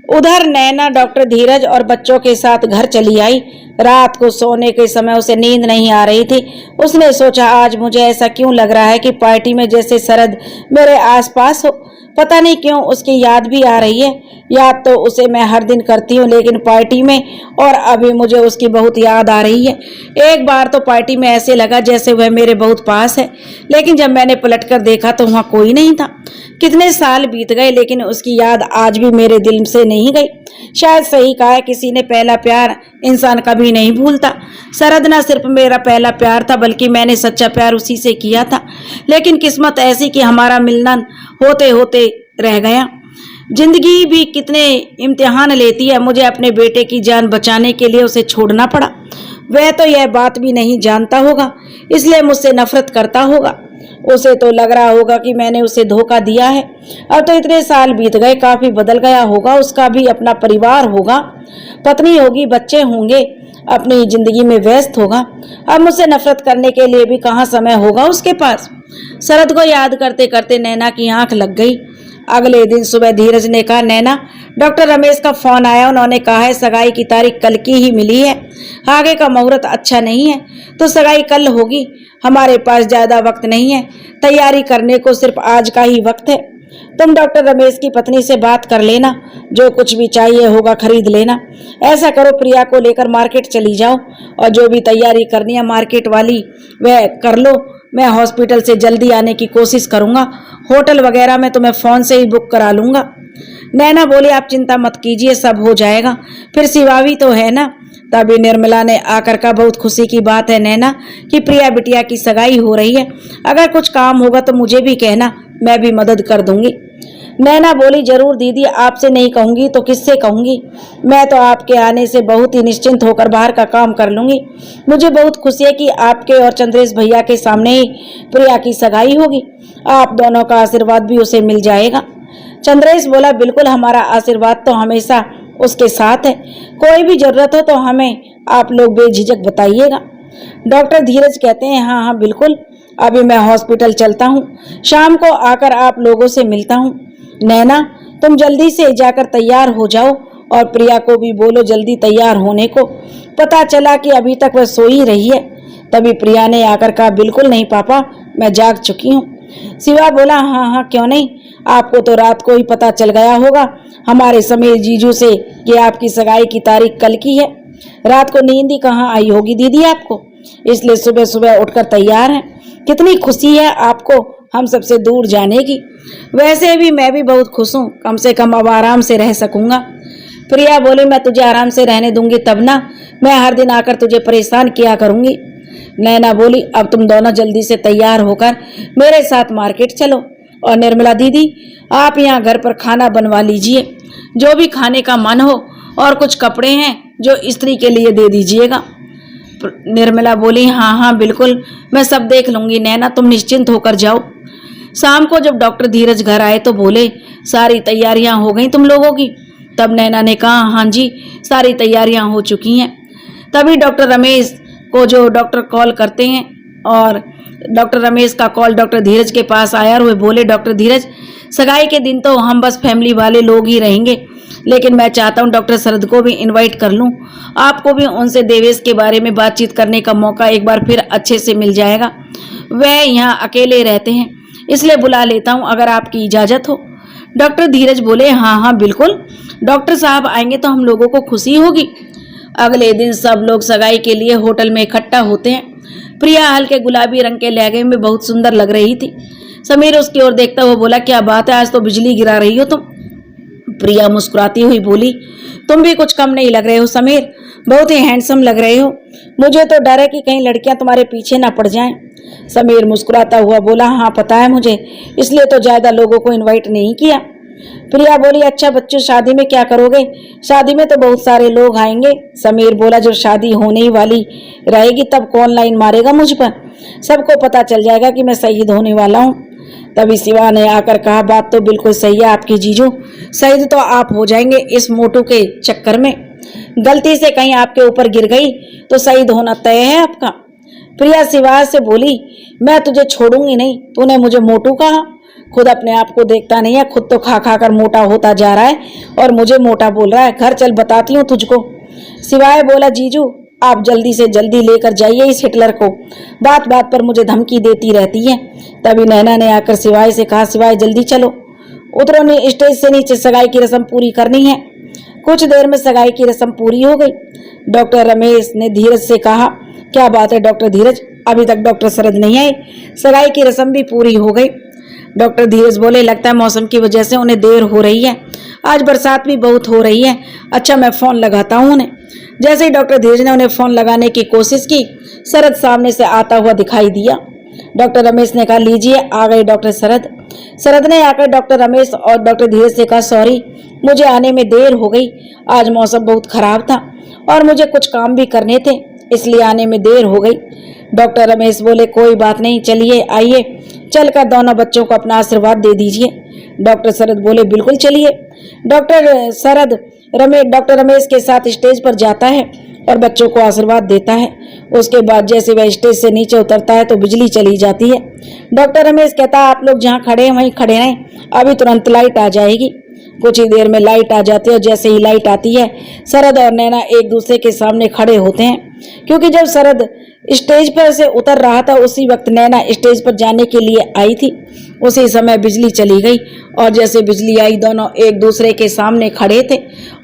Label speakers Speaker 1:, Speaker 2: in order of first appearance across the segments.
Speaker 1: उधर नैना डॉक्टर धीरज और बच्चों के साथ घर चली आई। रात को सोने के समय उसे नींद नहीं आ रही थी। उसने सोचा, आज मुझे ऐसा क्यों लग रहा है कि पार्टी में जैसे शरद मेरे आसपास हो। पता नहीं क्यों उसकी याद भी आ रही है। याद तो उसे मैं हर दिन करती हूँ, लेकिन पार्टी में और अभी मुझे उसकी बहुत याद आ रही है। एक बार तो पार्टी में ऐसे लगा जैसे वह मेरे बहुत पास है, लेकिन जब मैंने पलटकर देखा तो वहाँ कोई नहीं था। कितने साल बीत गए, लेकिन उसकी याद आज भी मेरे दिल से नहीं गई। शायद सही कहा है किसी ने, पहला प्यार इंसान कभी नहीं भूलता। शरद न सिर्फ मेरा पहला प्यार था, बल्कि मैंने सच्चा प्यार उसी से किया था। लेकिन किस्मत ऐसी कि हमारा मिलना होते होते रह गया। जिंदगी भी कितने इम्तिहान लेती है। मुझे अपने बेटे की जान बचाने के लिए उसे छोड़ना पड़ा। वह तो यह बात भी नहीं जानता होगा, इसलिए मुझसे नफरत करता होगा। उसे तो लग रहा होगा कि मैंने उसे धोखा दिया है। अब तो इतने साल बीत गए, काफी बदल गया होगा। उसका भी अपना परिवार होगा, पत्नी होगी, बच्चे होंगे, अपनी जिंदगी में व्यस्त होगा। अब मुझसे नफरत करने के लिए भी कहाँ समय होगा उसके पास। शरद को याद करते करते नैना की आंख लग गई। अगले दिन सुबह धीरज ने कहा, नैना, डॉक्टर रमेश का फोन आया। उन्होंने कहा है सगाई की तारीख कल की ही मिली है। आगे का मुहूर्त अच्छा नहीं है, तो सगाई कल होगी। हमारे पास ज्यादा वक्त नहीं है, तैयारी करने को सिर्फ आज का ही वक्त है। तुम डॉक्टर रमेश की पत्नी से बात कर लेना, जो कुछ भी चाहिए होगा खरीद लेना। ऐसा करो, प्रिया को लेकर मार्केट चली जाओ और जो भी तैयारी करनी है मार्केट वाली वह कर लो। मैं हॉस्पिटल से जल्दी आने की कोशिश करूंगा। होटल वगैरह मैं तुम्हें फोन से ही बुक करा लूंगा। नैना बोली, आप चिंता मत कीजिए, सब हो जाएगा। फिर शिवा भी तो है ना। तभी निर्मला ने आकर कहा, बहुत खुशी की बात है नैना कि प्रिया बिटिया की सगाई हो रही है। अगर कुछ काम होगा तो मुझे भी कहना, मैं भी मदद कर दूंगी। नैना बोली, जरूर दीदी, आपसे नहीं कहूंगी तो किससे कहूंगी। मैं तो आपके आने से बहुत ही निश्चिंत होकर बाहर का काम कर लूंगी। मुझे बहुत खुशी है कि आपके और चंद्रेश भैया के सामने ही प्रिया की सगाई होगी। आप दोनों का आशीर्वाद भी उसे मिल जाएगा। चंद्रेश बोला, बिल्कुल, हमारा आशीर्वाद तो हमेशा उसके साथ है। कोई भी जरूरत हो तो हमें आप लोग बेझिझक बताइएगा। डॉक्टर धीरज कहते हैं, हाँ हाँ बिल्कुल, अभी मैं हॉस्पिटल चलता हूँ, शाम को आकर आप लोगों से मिलता हूँ। नैना, तुम जल्दी से जाकर तैयार हो जाओ और प्रिया को भी बोलो जल्दी तैयार होने को। पता चला कि अभी तक वह सोई रही है। तभी प्रिया ने आकर कहा, बिल्कुल नहीं पापा, मैं जाग चुकी हूँ। शिवा बोला, हाँ हाँ क्यों नहीं, आपको तो रात को ही पता चल गया होगा हमारे समीर जीजू से कि आपकी सगाई की तारीख कल की है। रात को नींद ही कहाँ आई होगी दीदी आपको, इसलिए सुबह सुबह उठकर तैयार हैं। कितनी खुशी है आपको हम सबसे दूर जाने की। वैसे भी मैं भी बहुत खुश हूँ, कम से कम अब आराम से रह सकूंगा। प्रिया बोली, मैं तुझे आराम से रहने दूंगी तब ना, मैं हर दिन आकर तुझे परेशान किया करूंगी। नैना बोली, अब तुम दोनों जल्दी से तैयार होकर मेरे साथ मार्केट चलो। और निर्मला दीदी, आप यहाँ घर पर खाना बनवा लीजिए, जो भी खाने का मन हो, और कुछ कपड़े हैं जो स्त्री के लिए दे दीजिएगा। निर्मला बोली, हाँ हाँ बिल्कुल, मैं सब देख लूंगी। नैना, तुम निश्चिंत होकर जाओ। शाम को जब डॉक्टर धीरज घर आए तो बोले, सारी तैयारियां हो गई तुम लोगों की। तब नैना ने कहा, हाँ जी, सारी तैयारियां हो चुकी हैं। तभी डॉक्टर रमेश को जो डॉक्टर कॉल करते हैं, और डॉक्टर रमेश का कॉल डॉक्टर धीरज के पास आया और वे बोले, डॉक्टर धीरज, सगाई के दिन तो हम बस फैमिली वाले लोग ही रहेंगे, लेकिन मैं चाहता हूं डॉक्टर शरद को भी इनवाइट कर लूं। आपको भी उनसे देवेश के बारे में बातचीत करने का मौका एक बार फिर अच्छे से मिल जाएगा। वह यहाँ अकेले रहते हैं, इसलिए बुला लेता हूं अगर आपकी इजाजत हो। डॉक्टर धीरज बोले, हाँ हाँ बिल्कुल, डॉक्टर साहब आएंगे तो हम लोगों को खुशी होगी। अगले दिन सब लोग सगाई के लिए होटल में इकट्ठा होते हैं। प्रिया हल्के गुलाबी रंग के लहंगे में बहुत सुंदर लग रही थी। समीर उसकी ओर देखता हुआ बोला, क्या बात है, आज तो बिजली गिरा रही हो तुम। प्रिया मुस्कुराती हुई बोली, तुम भी कुछ कम नहीं लग रहे हो समीर, बहुत ही हैंडसम लग रहे हो। मुझे तो डर है कि कहीं लड़कियां तुम्हारे पीछे ना पड़ जाएं। समीर मुस्कुराता हुआ बोला, हाँ पता है मुझे, इसलिए तो ज्यादा लोगों को इनवाइट नहीं किया। प्रिया बोली, अच्छा बच्चों, शादी में क्या करोगे? शादी में तो बहुत सारे लोग आएंगे। समीर बोला, जब शादी होने ही वाली रहेगी तब कौन लाइन मारेगा मुझ पर, सबको पता चल जाएगा कि मैं शहीद होने वाला हूँ। तभी शिवा ने आकर कहा, बात तो बिल्कुल सही है आपकी जीजू, शहीद तो आप हो जाएंगे इस मोटू के चक्कर में। गलती से कहीं आपके ऊपर गिर गई तो शहीद होना तय है आपका। प्रिया शिवा से बोली, मैं तुझे छोड़ूंगी नहीं, तूने मुझे मोटू कहा, खुद अपने आप को देखता नहीं है, खुद तो खा खा कर मोटा होता जा रहा है और मुझे मोटा बोल रहा है। घर चल, बताती हूँ तुझको। शिवाय बोला, जीजू आप जल्दी से जल्दी लेकर जाइए इस हिटलर को, बात बात पर मुझे धमकी देती रहती है। तभी नैना ने आकर शिवाय से कहा, शिवाय जल्दी चलो, उतरो नहीं, स्टेज से नीचे सगाई की रस्म पूरी करनी है। कुछ देर में सगाई की रस्म पूरी हो गई। डॉक्टर रमेश ने धीरज से कहा, क्या बात है डॉक्टर धीरज, अभी तक डॉक्टर शरद नहीं आए, सगाई की रस्म भी पूरी हो गई। डॉक्टर धीरज बोले, लगता है मौसम की वजह से उन्हें देर हो रही है, आज बरसात भी बहुत हो रही है। अच्छा मैं फोन लगाता हूँ उन्हें। जैसे ही डॉक्टर धीरज ने उन्हें फोन लगाने की कोशिश की, शरद सामने से आता हुआ दिखाई दिया। डॉक्टर रमेश ने कहा, लीजिए आ गए डॉक्टर शरद। शरद ने आकर डॉक्टर रमेश और डॉक्टर धीरज से कहा, सॉरी मुझे आने में देर हो गई, आज मौसम बहुत खराब था और मुझे कुछ काम भी करने थे, इसलिए आने में देर हो गई। डॉक्टर रमेश बोले, कोई बात नहीं, चलिए आइए, चलकर दोनों बच्चों को अपना आशीर्वाद दे दीजिए। डॉक्टर शरद बोले, बिल्कुल चलिए। डॉक्टर रमेश के साथ स्टेज पर जाता है और बच्चों को आशीर्वाद देता है। उसके बाद जैसे वह स्टेज से नीचे उतरता है तो बिजली चली जाती है। डॉक्टर रमेश कहता है, आप लोग जहाँ खड़े हैं वहीं खड़े रहें, अभी तुरंत लाइट आ जाएगी। कुछ ही देर में लाइट आ जाती है। जैसे ही लाइट आती है, शरद और नैना एक दूसरे के सामने खड़े होते हैं, क्योंकि जब शरद स्टेज पर से उतर रहा था उसी वक्त नैना स्टेज पर जाने के लिए आई थी। उसी समय बिजली चली गई और जैसे बिजली आई, दोनों एक दूसरे के सामने खड़े थे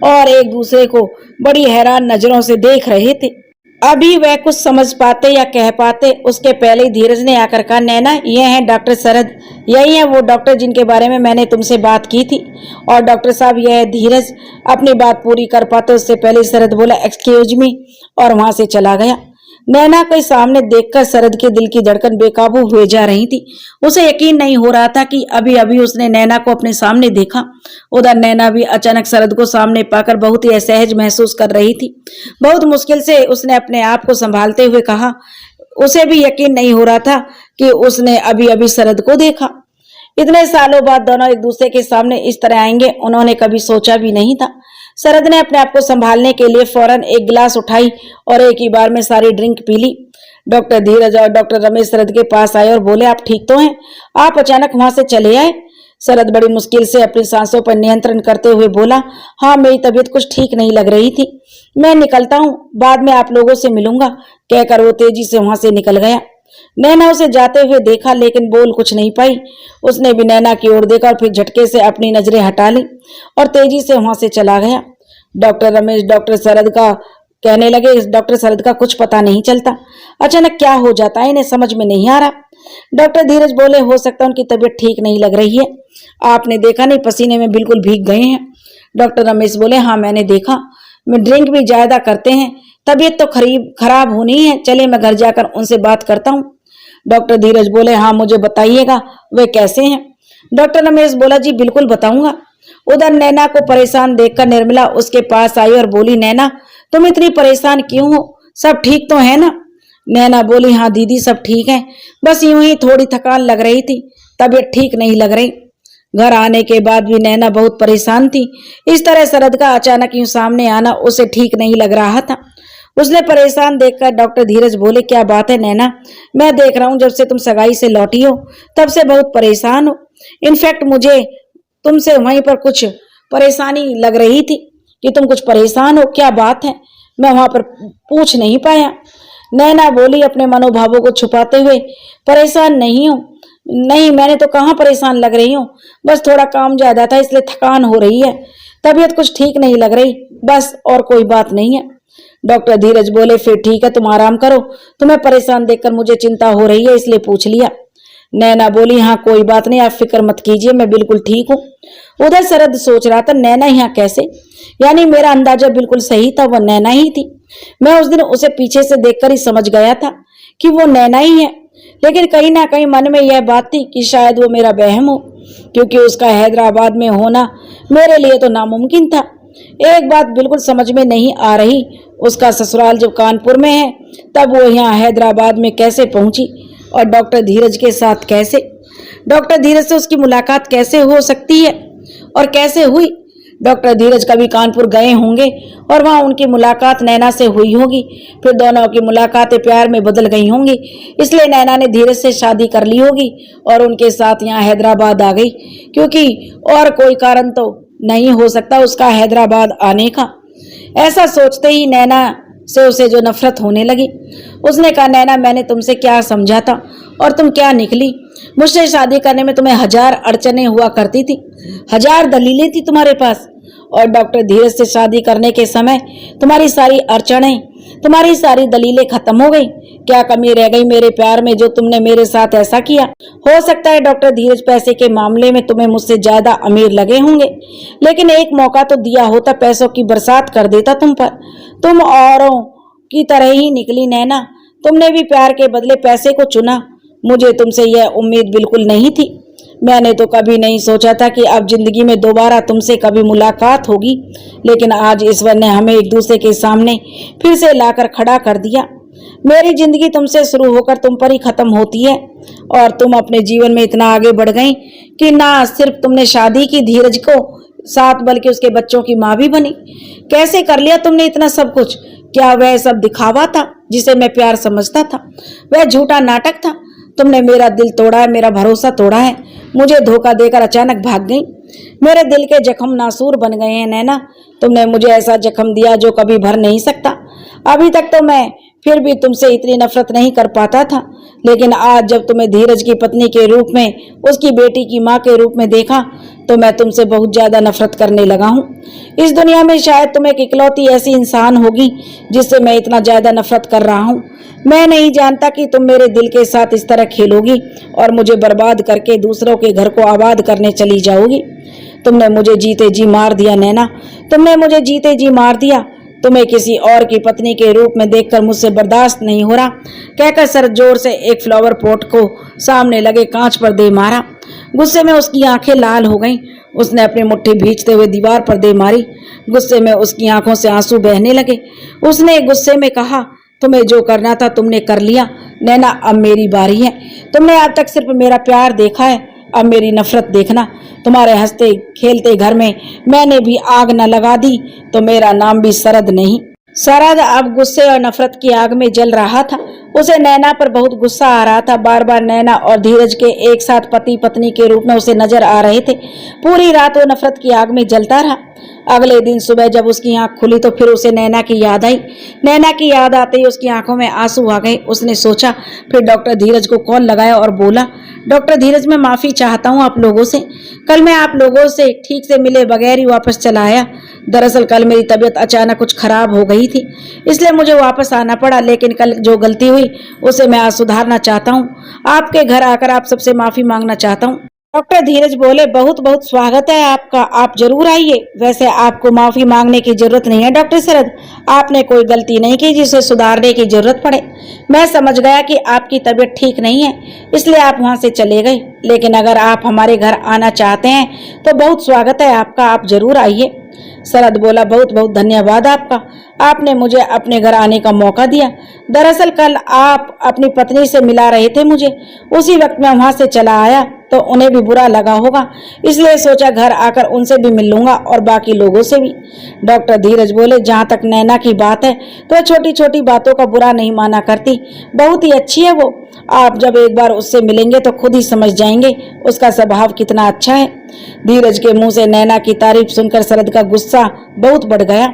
Speaker 1: और एक दूसरे को बड़ी हैरान नजरों से देख रहे थे। अभी वह कुछ समझ पाते या कह पाते उसके पहले ही धीरज ने आकर कहा, नैना ये हैं डॉक्टर शरद, यही है वो डॉक्टर जिनके बारे में मैंने तुमसे बात की थी। और डॉक्टर साहब यह है धीरज। अपनी बात पूरी कर पाते उससे पहले शरद बोला, एक्सक्यूज मी, और वहां से चला गया। नैना के सामने देखकर शरद के दिल की धड़कन बेकाबू हुए जा रही थी। उसे यकीन नहीं हो रहा था कि अभी अभी उसने नैना को अपने सामने देखा। उधर नैना भी अचानक शरद को सामने पाकर बहुत ही असहज महसूस कर रही थी। बहुत मुश्किल से उसने अपने आप को संभालते हुए कहा, उसे भी यकीन नहीं हो रहा था कि उसने अभी अभी शरद को देखा। इतने सालों बाद दोनों एक दूसरे के सामने इस तरह आएंगे उन्होंने कभी सोचा भी नहीं था। शरद ने अपने आप को संभालने के लिए फौरन एक गिलास उठाई और एक ही बार में सारी ड्रिंक पी ली। डॉक्टर धीरज और डॉक्टर रमेश शरद के पास आए और बोले, आप ठीक तो हैं? आप अचानक वहां से चले आए? शरद बड़ी मुश्किल से अपनी सांसों पर नियंत्रण करते हुए बोला, हाँ मेरी तबीयत कुछ ठीक नहीं लग रही थी, मैं निकलता हूँ, बाद में आप लोगों से मिलूंगा, कहकर वो तेजी से वहां से निकल गया। नैना उसे जाते हुए देखा लेकिन बोल कुछ नहीं पाई। उसने भी नैना की ओर देखा और फिर झटके से अपनी नजरें हटा ली और तेजी से वहां से चला गया। डॉक्टर रमेश डॉक्टर शरद का कहने लगे, इस डॉक्टर शरद का कुछ पता नहीं चलता, अचानक क्या हो जाता है इन्हें समझ में नहीं आ रहा। डॉक्टर धीरज बोले, हो सकता है उनकी तबीयत ठीक नहीं लग रही है, आपने देखा नहीं पसीने में बिल्कुल भीग गए हैं। डॉक्टर रमेश बोले, हाँ मैंने देखा, मैं ड्रिंक भी ज्यादा करते हैं, तबीयत तो खराब होनी है, चले मैं घर जाकर उनसे बात करता हूँ। डॉक्टर धीरज बोले, हाँ मुझे बताइएगा वे कैसे हैं। डॉक्टर रमेश बोला, जी बिल्कुल बताऊंगा। उधर नैना को परेशान देखकर निर्मला उसके पास आई और बोली, नैना तुम इतनी परेशान क्यों हो, सब ठीक तो है ना? नैना बोली, हाँ दीदी सब ठीक है, बस यूं ही थोड़ी थकान लग रही थी, तबीयत ठीक नहीं लग रही। घर आने के बाद भी नैना बहुत परेशान थी। इस तरह शरद का अचानक यूं सामने आना उसे ठीक नहीं लग रहा था। उसने परेशान देखकर डॉक्टर धीरज बोले, क्या बात है नैना, मैं देख रहा हूं जब से तुम सगाई से लौटी हो तब से बहुत परेशान हो। इनफैक्ट मुझे तुमसे वहीं पर कुछ परेशानी लग रही थी कि तुम कुछ परेशान हो, क्या बात है? मैं वहां पर पूछ नहीं पाया। नैना बोली अपने मनोभावों को छुपाते हुए, परेशान नहीं हूं, नहीं मैंने तो कहाँ परेशान लग रही हूँ, बस थोड़ा काम ज्यादा था इसलिए थकान हो रही है, तबीयत कुछ ठीक नहीं लग रही, बस और कोई बात नहीं है। डॉक्टर धीरज बोले, फिर ठीक है तुम आराम करो, तुम्हें परेशान देखकर मुझे चिंता हो रही है इसलिए पूछ लिया। नैना बोली, हाँ कोई बात नहीं, आप फिक्र मत कीजिए, मैं बिल्कुल ठीक हूँ। उधर शरद सोच रहा था, नैना यहाँ कैसे? यानी मेरा अंदाजा बिल्कुल सही था, वह नैना ही थी। मैं उस दिन उसे पीछे से देखकर ही समझ गया था कि वो नैना ही है, लेकिन कहीं ना कहीं मन में यह बात थी कि शायद वो मेरा वहम हो, क्योंकि उसका हैदराबाद में होना मेरे लिए तो नामुमकिन था। एक बात बिल्कुल समझ में नहीं आ रही, उसका ससुराल जब कानपुर में है तब वो यहाँ हैदराबाद में कैसे पहुंची और डॉक्टर धीरज के साथ कैसे? डॉक्टर धीरज से उसकी मुलाकात कैसे हो सकती है और कैसे हुई? डॉक्टर धीरज कभी कानपुर गए होंगे और वहां उनकी मुलाकात नैना से हुई होगी। फिर दोनों की मुलाकातें प्यार में बदल गई होंगी, इसलिए नैना ने धीरज से शादी कर ली होगी और उनके साथ यहाँ हैदराबाद आ गई, क्योंकि और कोई कारण तो नहीं हो सकता उसका हैदराबाद आने का। ऐसा सोचते ही नैना से उसे जो नफरत होने लगी। उसने कहा, नैना मैंने तुमसे क्या समझा था और तुम क्या निकली। मुझसे शादी करने में तुम्हें 1000 अड़चनें हुआ करती थी, 1000 दलीलें थी तुम्हारे पास, और डॉक्टर धीरज से शादी करने के समय तुम्हारी सारी अड़चनें, तुम्हारी सारी दलीलें खत्म हो गई। क्या कमी रह गई मेरे प्यार में जो तुमने मेरे साथ ऐसा किया। हो सकता है डॉक्टर धीरज पैसे के मामले में तुम्हें मुझसे ज्यादा अमीर लगे होंगे, लेकिन एक मौका तो दिया होता, पैसों की बरसात कर देता तुम पर। तुम औरों की तरह ही निकली नैना, तुमने भी प्यार के बदले पैसे को चुना। मुझे तुमसे यह उम्मीद बिल्कुल नहीं थी। मैंने तो कभी नहीं सोचा था कि अब जिंदगी में दोबारा तुमसे कभी मुलाकात होगी, लेकिन आज ईश्वर ने हमें एक दूसरे के सामने फिर से लाकर खड़ा कर दिया। मेरी जिंदगी तुमसे शुरू होकर तुम पर ही खत्म होती है, और तुम अपने जीवन में इतना आगे बढ़ गई कि ना सिर्फ तुमने शादी की धीरज को साथ, बल्कि उसके बच्चों की माँ भी बनी। कैसे कर लिया तुमने इतना सब कुछ। क्या वह सब दिखावा था जिसे मैं प्यार समझता था? वह झूठा नाटक था। तुमने मेरा दिल तोड़ा है, मेरा भरोसा तोड़ा है, मुझे धोखा देकर अचानक भाग गई। मेरे दिल के जख्म नासूर बन गए हैं नैना। तुमने मुझे ऐसा जख्म दिया जो कभी भर नहीं सकता। अभी तक तो मैं फिर भी तुमसे इतनी नफरत नहीं कर पाता था, लेकिन आज जब तुम्हें धीरज की पत्नी के रूप में, उसकी बेटी की माँ के रूप में देखा, तो मैं तुमसे बहुत ज्यादा नफरत करने लगा हूँ। इस दुनिया में शायद तुम एक इकलौती ऐसी इंसान होगी जिससे मैं इतना ज्यादा नफरत कर रहा हूँ। मैं नहीं जानता कि तुम मेरे दिल के साथ इस तरह खेलोगी और मुझे बर्बाद करके दूसरों के घर को आबाद करने चली जाओगी। तुमने मुझे जीते जी मार दिया नैना, तुमने मुझे जीते जी मार दिया। तुम्हें किसी और की पत्नी के रूप में देखकर मुझसे बर्दाश्त नहीं हो रहा, कहकर सर जोर से एक फ्लावर पॉट को सामने लगे कांच पर दे मारा। गुस्से में उसकी आंखें लाल हो गईं। उसने अपनी मुट्ठी भींचते हुए दीवार पर दे मारी। गुस्से में उसकी आंखों से आंसू बहने लगे। उसने गुस्से में कहा, तुम्हें जो करना था तुमने कर लिया नैना, अब मेरी बारी है। तुमने अब तक सिर्फ मेरा प्यार देखा है, अब मेरी नफरत देखना। तुम्हारे हंसते खेलते घर में मैंने भी आग न लगा दी तो मेरा नाम भी शरद नहीं। शरद अब गुस्से और नफरत की आग में जल रहा था। उसे नैना पर बहुत गुस्सा आ रहा था। बार बार नैना और धीरज के एक साथ पति पत्नी के रूप में उसे नजर आ रहे थे। पूरी रात वो नफरत की आग में जलता रहा। अगले दिन सुबह जब उसकी आंख खुली तो फिर उसे नैना की याद आई। नैना की याद आते ही उसकी आंखों में आंसू आ गए। उसने सोचा, फिर डॉक्टर धीरज को कॉल लगाया और बोला, डॉक्टर धीरज, मैं माफी चाहता हूँ आप लोगों से। कल मैं आप लोगों से ठीक से मिले बगैर ही वापस चला आया। दरअसल कल मेरी तबीयत अचानक कुछ खराब हो गई थी, इसलिए मुझे वापस आना पड़ा, लेकिन कल जो गलती हुई उसे मैं आज सुधारना चाहता हूँ। आपके घर आकर आप सबसे माफी मांगना चाहता हूँ। डॉक्टर धीरज बोले, बहुत बहुत स्वागत है आपका, आप जरूर आइए। वैसे आपको माफी मांगने की जरूरत नहीं है डॉक्टर शरद, आपने कोई गलती नहीं की जिसे सुधारने की जरूरत पड़े। मैं समझ गया कि आपकी तबीयत ठीक नहीं है, इसलिए आप वहां से चले गए, लेकिन अगर आप हमारे घर आना चाहते हैं तो बहुत स्वागत है आपका, आप जरूर आइए। शरद बोला, बहुत बहुत धन्यवाद आपका, आपने मुझे अपने घर आने का मौका दिया। दरअसल कल आप अपनी पत्नी से मिला रहे थे मुझे, उसी वक्त मैं वहां से चला आया तो उन्हें भी बुरा लगा होगा, इसलिए सोचा घर आकर उनसे भी मिल लूंगा और बाकी लोगों से भी। डॉक्टर धीरज बोले, जहाँ तक नैना की बात है तो छोटी छोटी बातों का बुरा नहीं माना करती, बहुत ही अच्छी है वो। आप जब एक बार उससे मिलेंगे तो खुद ही समझ जाएंगे उसका स्वभाव कितना अच्छा है। धीरज के मुंह से नैना की तारीफ सुनकर शरद का गुस्सा बहुत बढ़ गया।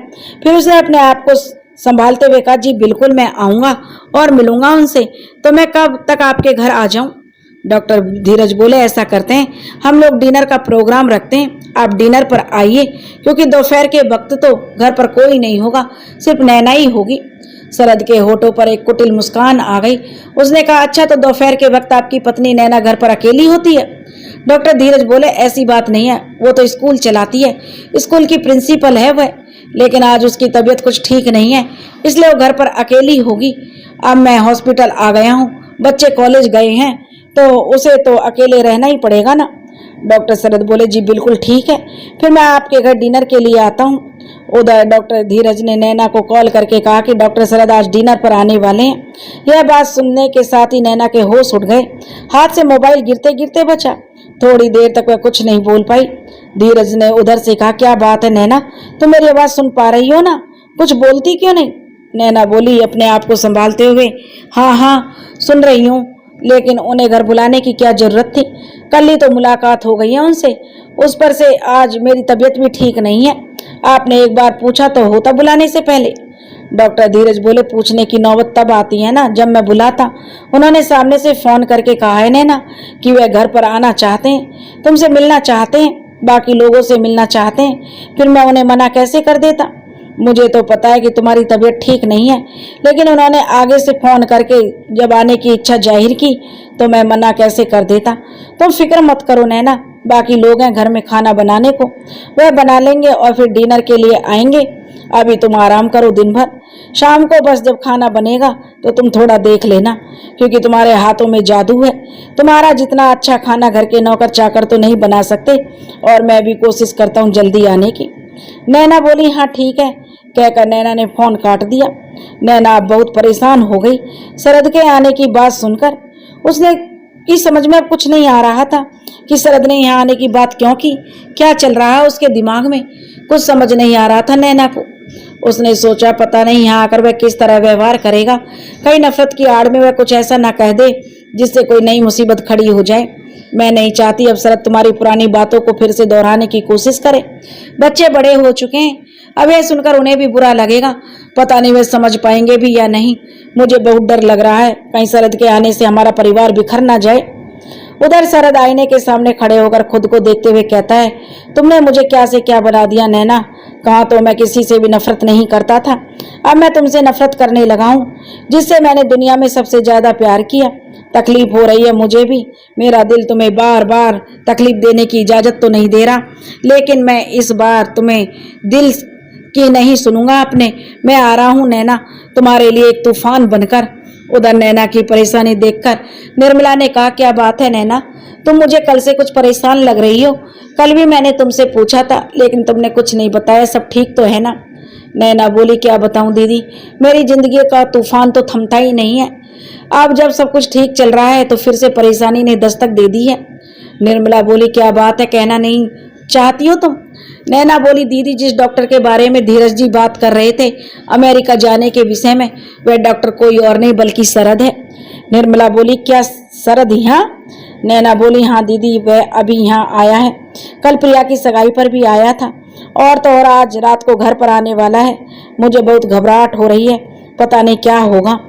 Speaker 1: फिर उसने अपने आप को संभालते हुए कहा, जी बिल्कुल मैं आऊंगा और मिलूंगा उनसे, तो मैं कब तक आपके घर आ जाऊं? डॉक्टर धीरज बोले, ऐसा करते हैं, हम लोग डिनर का प्रोग्राम रखते हैं, आप डिनर पर आइए, क्योंकि दोपहर के वक्त तो घर पर कोई नहीं होगा, सिर्फ नैना ही होगी। शरद के होठों पर एक कुटिल मुस्कान आ गई। उसने कहा, अच्छा तो दोपहर के वक्त आपकी पत्नी नैना घर पर अकेली होती है? डॉक्टर धीरज बोले, ऐसी बात नहीं है, वो तो स्कूल चलाती है, स्कूल की प्रिंसिपल है वह, लेकिन आज उसकी तबीयत कुछ ठीक नहीं है, इसलिए वो घर पर अकेली होगी। अब मैं हॉस्पिटल आ गया हूँ, बच्चे कॉलेज गए हैं, तो उसे तो अकेले रहना ही पड़ेगा ना। डॉक्टर शरद बोले, जी बिल्कुल ठीक है, फिर मैं आपके घर डिनर के लिए आता हूँ। उधर डॉक्टर धीरज ने नैना को कॉल करके कहा कि डॉक्टर शरद आज डिनर पर आने वाले हैं। यह बात सुनने के साथ ही नैना के होश उड़ गए, हाथ से मोबाइल गिरते गिरते बचा। थोड़ी देर तक वह कुछ नहीं बोल पाई। धीरज ने उधर से कहा, क्या बात है नैना, तुम मेरी आवाज सुन पा रही हो ना, कुछ बोलती क्यों नहीं? नैना बोली अपने आप को संभालते हुए, हाँ हाँ सुन रही हूँ, लेकिन उन्हें घर बुलाने की क्या जरूरत थी? कल ही तो मुलाकात हो गई है उनसे, उस पर से आज मेरी तबीयत भी ठीक नहीं है। आपने एक बार पूछा तो होता बुलाने से पहले। डॉक्टर धीरज बोले, पूछने की नौबत तब आती है ना जब मैं बुलाता। उन्होंने सामने से फोन करके कहा है नैना कि वे घर पर आना चाहते हैं, तुमसे मिलना चाहते हैं, बाकी लोगों से मिलना चाहते हैं, फिर मैं उन्हें मना कैसे कर देता? मुझे तो पता है कि तुम्हारी तबीयत ठीक नहीं है, लेकिन उन्होंने आगे से फोन करके जब आने की इच्छा जाहिर की तो मैं मना कैसे कर देता? तुम फिक्र मत करो नैना, बाकी लोग हैं घर में खाना बनाने को, वह बना लेंगे और फिर डिनर के लिए आएंगे। अभी तुम आराम करो दिन भर, शाम को बस जब खाना बनेगा तो तुम थोड़ा देख लेना, क्योंकि तुम्हारे हाथों में जादू है। तुम्हारा जितना अच्छा खाना घर के नौकर चाकर तो नहीं बना सकते, और मैं भी कोशिश करता हूँ जल्दी आने की। नैना बोली, हाँ ठीक है, कहकर नैना ने फोन काट दिया। नैना अब बहुत परेशान हो गई शरद के आने की बात सुनकर। उसने की समझ में अब कुछ नहीं आ रहा था कि शरद ने यहाँ आने की बात क्यों की, क्या चल रहा है उसके दिमाग में, कुछ समझ नहीं आ रहा था नैना को। उसने सोचा पता नहीं यहाँ आकर वह किस तरह व्यवहार करेगा, कहीं नफरत की आड़ में वह कुछ ऐसा न कह दे जिससे कोई नई मुसीबत खड़ी हो जाए। मैं नहीं चाहती अब शरद तुम्हारी पुरानी बातों को फिर से दोहराने की कोशिश करे। बच्चे बड़े हो चुके हैं, अब यह सुनकर उन्हें भी बुरा लगेगा, पता नहीं वे समझ पाएंगे भी या नहीं। मुझे बहुत डर लग रहा है कहीं शरद के आने से हमारा परिवार बिखर ना जाए। उधर शरद आईने के सामने खड़े होकर खुद को देखते हुए कहता है, तुमने मुझे क्या से क्या बना दिया नैना, कहा तो मैं किसी से भी नफरत नहीं करता था, अब मैं तुमसे नफरत करने लगा हूँ जिससे मैंने दुनिया में सबसे ज्यादा प्यार किया। तकलीफ हो रही है मुझे भी, मेरा दिल तुम्हें बार बार तकलीफ देने की इजाजत तो नहीं दे रहा, लेकिन मैं इस बार तुम्हें दिल की नहीं सुनूंगा अपने। मैं आ रहा हूँ नैना तुम्हारे लिए एक तूफान बनकर। उधर नैना की परेशानी देखकर निर्मला ने कहा, क्या बात है नैना, तुम मुझे कल से कुछ परेशान लग रही हो, कल भी मैंने तुमसे पूछा था लेकिन तुमने कुछ नहीं बताया, सब ठीक तो है ना? नैना बोली, क्या बताऊं दीदी, मेरी जिंदगी का तूफान तो थमता ही नहीं है, अब जब सब कुछ ठीक चल रहा है तो फिर से परेशानी ने दस्तक दे दी है। निर्मला बोली, क्या बात है, कहना नहीं चाहती हो तुम? नैना बोली, दीदी जिस डॉक्टर के बारे में धीरज जी बात कर रहे थे अमेरिका जाने के विषय में, वह डॉक्टर कोई और नहीं बल्कि शरद है। निर्मला बोली, क्या शरद यहाँ? नैना बोली, हाँ दीदी, वह अभी यहाँ आया है, कल प्रिया की सगाई पर भी आया था, और तो और आज रात को घर पर आने वाला है। मुझे बहुत घबराहट हो रही है, पता नहीं क्या होगा।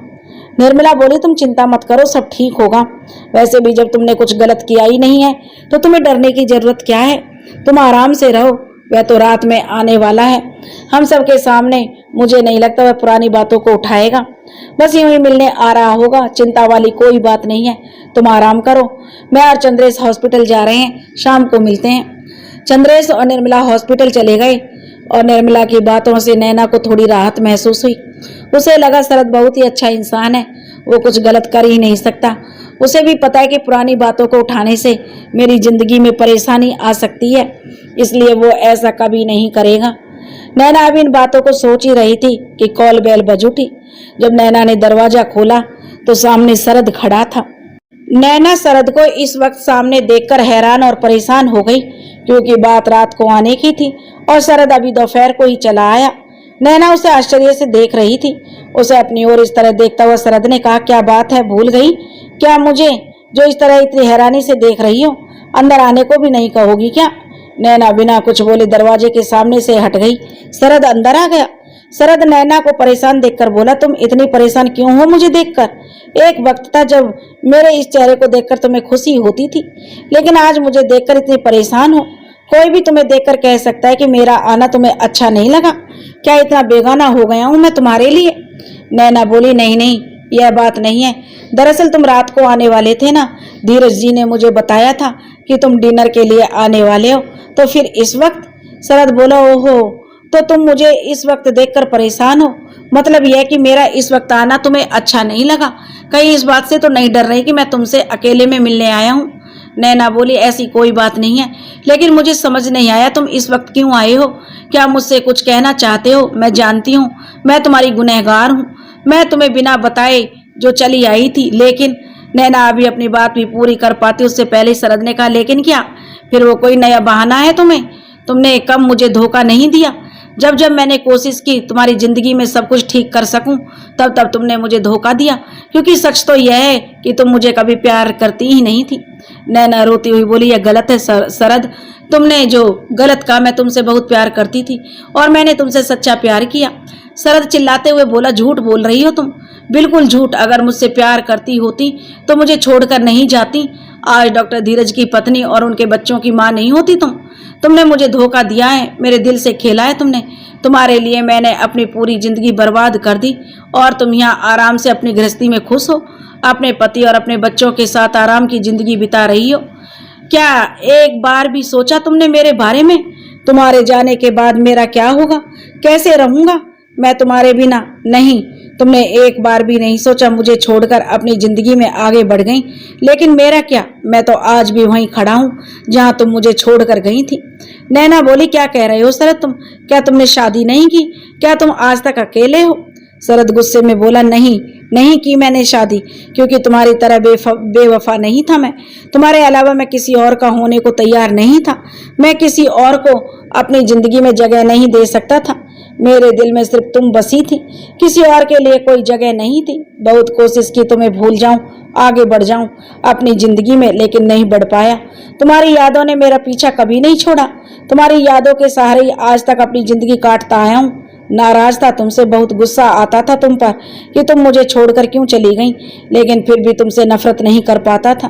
Speaker 1: निर्मला बोली, तुम चिंता मत करो, सब ठीक होगा, वैसे भी जब तुमने कुछ गलत किया ही नहीं है तो तुम्हें डरने की जरूरत क्या है, तुम आराम से रहो, वह तो रात में आने वाला है हम सबके सामने, मुझे नहीं लगता वह पुरानी बातों को उठाएगा, बस यूं ही मिलने आ रहा होगा, चिंता वाली कोई बात नहीं है, तुम आराम करो, मैं और चंद्रेश हॉस्पिटल जा रहे हैं, शाम को मिलते हैं। चंद्रेश और निर्मला हॉस्पिटल चले गए और निर्मला की बातों से नैना को थोड़ी राहत महसूस हुई। उसे लगा शरद बहुत ही अच्छा इंसान है, वो कुछ गलत कर ही नहीं सकता, उसे भी पता है कि पुरानी बातों को उठाने से मेरी जिंदगी में परेशानी आ सकती है, इसलिए वो ऐसा कभी नहीं करेगा। नैना अभी इन बातों को सोच ही रही थी कि कॉल बेल बज उठी। जब नैना ने दरवाजा खोला तो सामने शरद खड़ा था। नैना शरद को इस वक्त सामने देखकर हैरान और परेशान हो गई, क्योंकि बात रात को आने की थी और शरद अभी दोपहर को ही चला आया। नैना उसे आश्चर्य से देख रही थी। उसे अपनी ओर इस तरह देखता हुआ शरद ने कहा, क्या बात है, भूल गई क्या मुझे, जो इस तरह इतनी हैरानी से देख रही हो, अंदर आने को भी नहीं कहोगी क्या? नैना बिना कुछ बोले दरवाजे के सामने से हट गई। शरद अंदर आ गया। शरद नैना को परेशान देखकर बोला, तुम इतनी परेशान क्यों हो मुझे देखकर? एक वक्त था जब मेरे इस चेहरे को देखकर तुम्हें खुशी होती थी, लेकिन आज मुझे देखकर इतनी परेशान हो। कोई भी तुम्हें देखकर कह सकता है कि मेरा आना तुम्हें अच्छा नहीं लगा, क्या इतना बेगाना हो गया हूं मैं तुम्हारे लिए? नैना बोली, नहीं नहीं, यह बात नहीं है, दरअसल तुम रात को आने वाले थे ना, धीरज जी ने मुझे बताया था कि तुम डिनर के लिए आने वाले हो, तो फिर इस वक्त? शरद बोला, ओहो, तो तुम मुझे इस वक्त देखकर परेशान हो, मतलब यह कि मेरा इस वक्त आना तुम्हें अच्छा नहीं लगा, कहीं इस बात से तो नहीं डर रही कि मैं तुमसे अकेले में मिलने आया हूँ? नैना बोली, ऐसी कोई बात नहीं है, लेकिन मुझे समझ नहीं आया तुम इस वक्त क्यों आए हो, क्या मुझसे कुछ कहना चाहते हो? मैं जानती हूँ मैं तुम्हारी गुनहगार हूँ, मैं तुम्हें बिना बताए जो चली आई थी, लेकिन नैना अभी अपनी बात भी पूरी कर पाती उससे पहले ही शरद ने कहा, लेकिन क्या फिर वो कोई नया बहाना है तुम्हें? तुमने कब मुझे धोखा नहीं दिया? जब जब मैंने कोशिश की तुम्हारी जिंदगी में सब कुछ ठीक कर सकूं, तब तब तुमने मुझे धोखा दिया, क्योंकि सच तो यह है कि तुम मुझे कभी प्यार करती ही नहीं थी। नैना रोती हुई बोली, यह गलत है शरद, तुमने जो गलत कहा। मैं तुमसे बहुत प्यार करती थी और मैंने तुमसे सच्चा प्यार किया। शरद चिल्लाते हुए बोला, झूठ बोल रही हो तुम, बिल्कुल झूठ। अगर मुझसे प्यार करती होती तो मुझे छोड़कर नहीं जाती। आज डॉक्टर धीरज की पत्नी और उनके बच्चों की माँ नहीं होती तुमने मुझे धोखा दिया है, मेरे दिल से खेला है तुमने। तुम्हारे लिए मैंने अपनी पूरी जिंदगी बर्बाद कर दी और तुम यहाँ आराम से अपनी गृहस्थी में खुश हो, अपने पति और अपने बच्चों के साथ आराम की जिंदगी बिता रही हो। क्या एक बार भी सोचा तुमने मेरे बारे में? तुम्हारे जाने के बाद मेरा क्या होगा, कैसे रहूंगा मैं तुम्हारे बिना? नहीं, तुमने एक बार भी नहीं सोचा। मुझे छोड़कर अपनी जिंदगी में आगे बढ़ गई, लेकिन मेरा क्या? मैं तो आज भी वहीं खड़ा हूँ जहां तुम मुझे छोड़कर गई थी। नैना बोली, क्या कह रहे हो शरद तुम? क्या तुमने शादी नहीं की? क्या तुम आज तक अकेले हो? शरद गुस्से में बोला, नहीं की मैंने शादी, क्योंकि तुम्हारी तरह बेवफा नहीं था मैं। तुम्हारे अलावा मैं किसी और का होने को तैयार नहीं था। मैं किसी और को अपनी जिंदगी में जगह नहीं दे सकता था। मेरे दिल में सिर्फ तुम बसी थी, किसी और के लिए कोई जगह नहीं थी। बहुत कोशिश की तुम्हें भूल जाऊं, आगे बढ़ जाऊं अपनी जिंदगी में, लेकिन नहीं बढ़ पाया। तुम्हारी यादों ने मेरा पीछा कभी नहीं छोड़ा। तुम्हारी यादों के सहारे आज तक अपनी जिंदगी काटता आया हूं। नाराज था तुमसे, बहुत गुस्सा आता था तुम पर कि तुम मुझे छोड़कर क्यों चली गई, लेकिन फिर भी तुमसे नफरत नहीं कर पाता था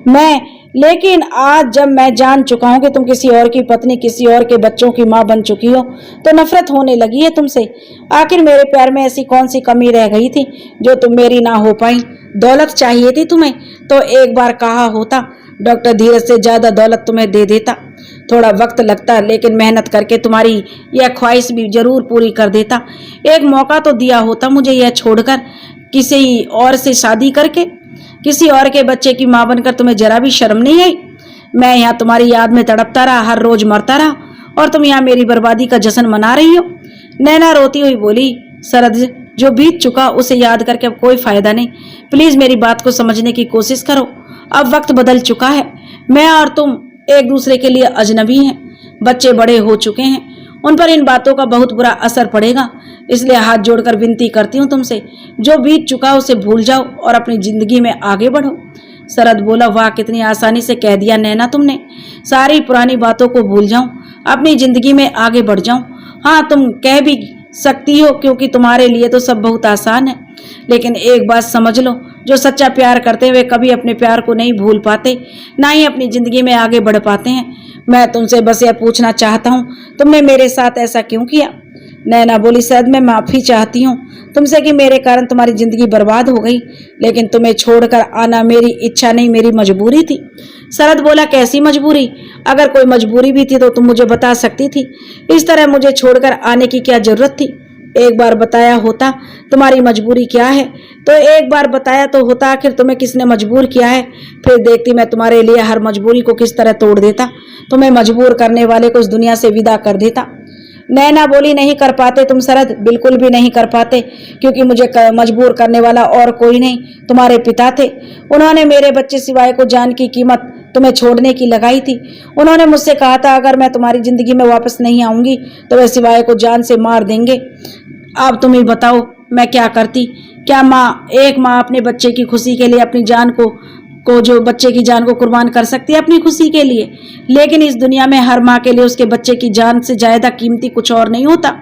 Speaker 1: मैं। लेकिन आज जब मैं जान चुका हूं कि तुम किसी और की पत्नी, किसी और के बच्चों की मां बन चुकी हो, तो नफरत होने लगी है तुमसे। आखिर मेरे प्यार में ऐसी कौन सी कमी रह गई थी जो तुम मेरी ना हो पाई? दौलत चाहिए थी तुम्हें तो एक बार कहा होता, डॉक्टर धीरज से ज्यादा दौलत तुम्हें दे देता। थोड़ा वक्त लगता, लेकिन मेहनत करके तुम्हारी यह ख्वाहिश भी जरूर पूरी कर देता। एक मौका तो दिया होता मुझे, यह छोड़कर किसी और से शादी करके किसी और के बच्चे की मां बनकर तुम्हें जरा भी शर्म नहीं आई? मैं यहाँ तुम्हारी याद में तड़पता रहा, हर रोज मरता रहा, और तुम यहाँ मेरी बर्बादी का जश्न मना रही हो। नैना रोती हुई बोली, शरद, जो बीत चुका उसे याद करके अब कोई फायदा नहीं। प्लीज मेरी बात को समझने की कोशिश करो। अब वक्त बदल चुका है, मैं और तुम एक दूसरे के लिए अजनबी हैं। बच्चे बड़े हो चुके हैं, उन पर इन बातों का बहुत बुरा असर पड़ेगा। इसलिए हाथ जोड़कर विनती करती हूँ तुमसे, जो बीत चुका उसे भूल जाओ और अपनी जिंदगी में आगे बढ़ो। शरद बोला, वाह, कितनी आसानी से कह दिया नैना तुमने। सारी पुरानी बातों को भूल जाऊं, अपनी जिंदगी में आगे बढ़ जाऊं। हाँ, तुम कह भी सकती हो, क्योंकि तुम्हारे लिए तो सब बहुत आसान है। लेकिन एक बात समझ लो, जो सच्चा प्यार करते हुए कभी अपने प्यार को नहीं भूल पाते, ना ही अपनी जिंदगी में आगे बढ़ पाते हैं। मैं तुमसे बस यह पूछना चाहता हूँ, तुमने मेरे साथ ऐसा क्यों किया? नैना बोली, शायद मैं माफी चाहती हूँ तुमसे कि मेरे कारण तुम्हारी जिंदगी बर्बाद हो गई, लेकिन तुम्हें छोड़कर आना मेरी इच्छा नहीं, मेरी मजबूरी थी। शरद बोला, कैसी मजबूरी? अगर कोई मजबूरी भी थी तो तुम मुझे बता सकती थी। इस तरह मुझे छोड़कर आने की क्या जरूरत थी? एक बार बताया होता तुम्हारी मजबूरी क्या है, तो एक बार बताया तो होता आखिर तुम्हें किसने मजबूर किया है। फिर देखती मैं तुम्हारे लिए हर मजबूरी को किस तरह तोड़ देता, तुम्हें मजबूर करने वाले को इस दुनिया से विदा कर देता। नैना बोली, नहीं कर पाते तुम शरद, बिल्कुल भी नहीं कर पाते, क्योंकि मुझे मजबूर करने वाला और कोई नहीं, तुम्हारे पिता थे। उन्होंने मेरे बच्चे सिवाय को जान की कीमत तुम्हें छोड़ने की लगाई थी। उन्होंने मुझसे कहा था, अगर मैं तुम्हारी जिंदगी में वापस नहीं आऊंगी तो वे सिवाय को जान से मार देंगे। अब तुम ही बताओ मैं क्या करती? क्या एक माँ अपने बच्चे की खुशी के लिए अपनी जान को जो बच्चे की जान को कुर्बान कर सकती है अपनी खुशी के लिए? लेकिन इस दुनिया में हर माँ के लिए उसके बच्चे की जान से ज्यादा कीमती कुछ और नहीं होता।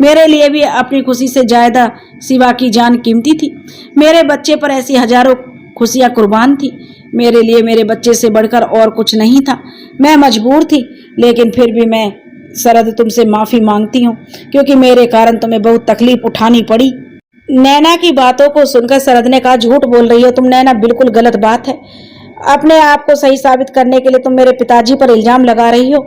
Speaker 1: मेरे लिए भी अपनी खुशी से ज्यादा सिवा की जान कीमती थी। मेरे बच्चे पर ऐसी हजारों खुशियां कुर्बान थी। मेरे लिए मेरे बच्चे से बढ़कर और कुछ नहीं था। मैं मजबूर थी, लेकिन फिर भी मैं शरद तुमसे माफी मांगती हूँ, क्योंकि मेरे कारण तुम्हें बहुत तकलीफ उठानी पड़ी। नैना की बातों को सुनकर शरद ने कहा, झूठ बोल रही हो तुम नैना, बिल्कुल गलत बात है। अपने आप को सही साबित करने के लिए तुम मेरे पिताजी पर इल्जाम लगा रही हो,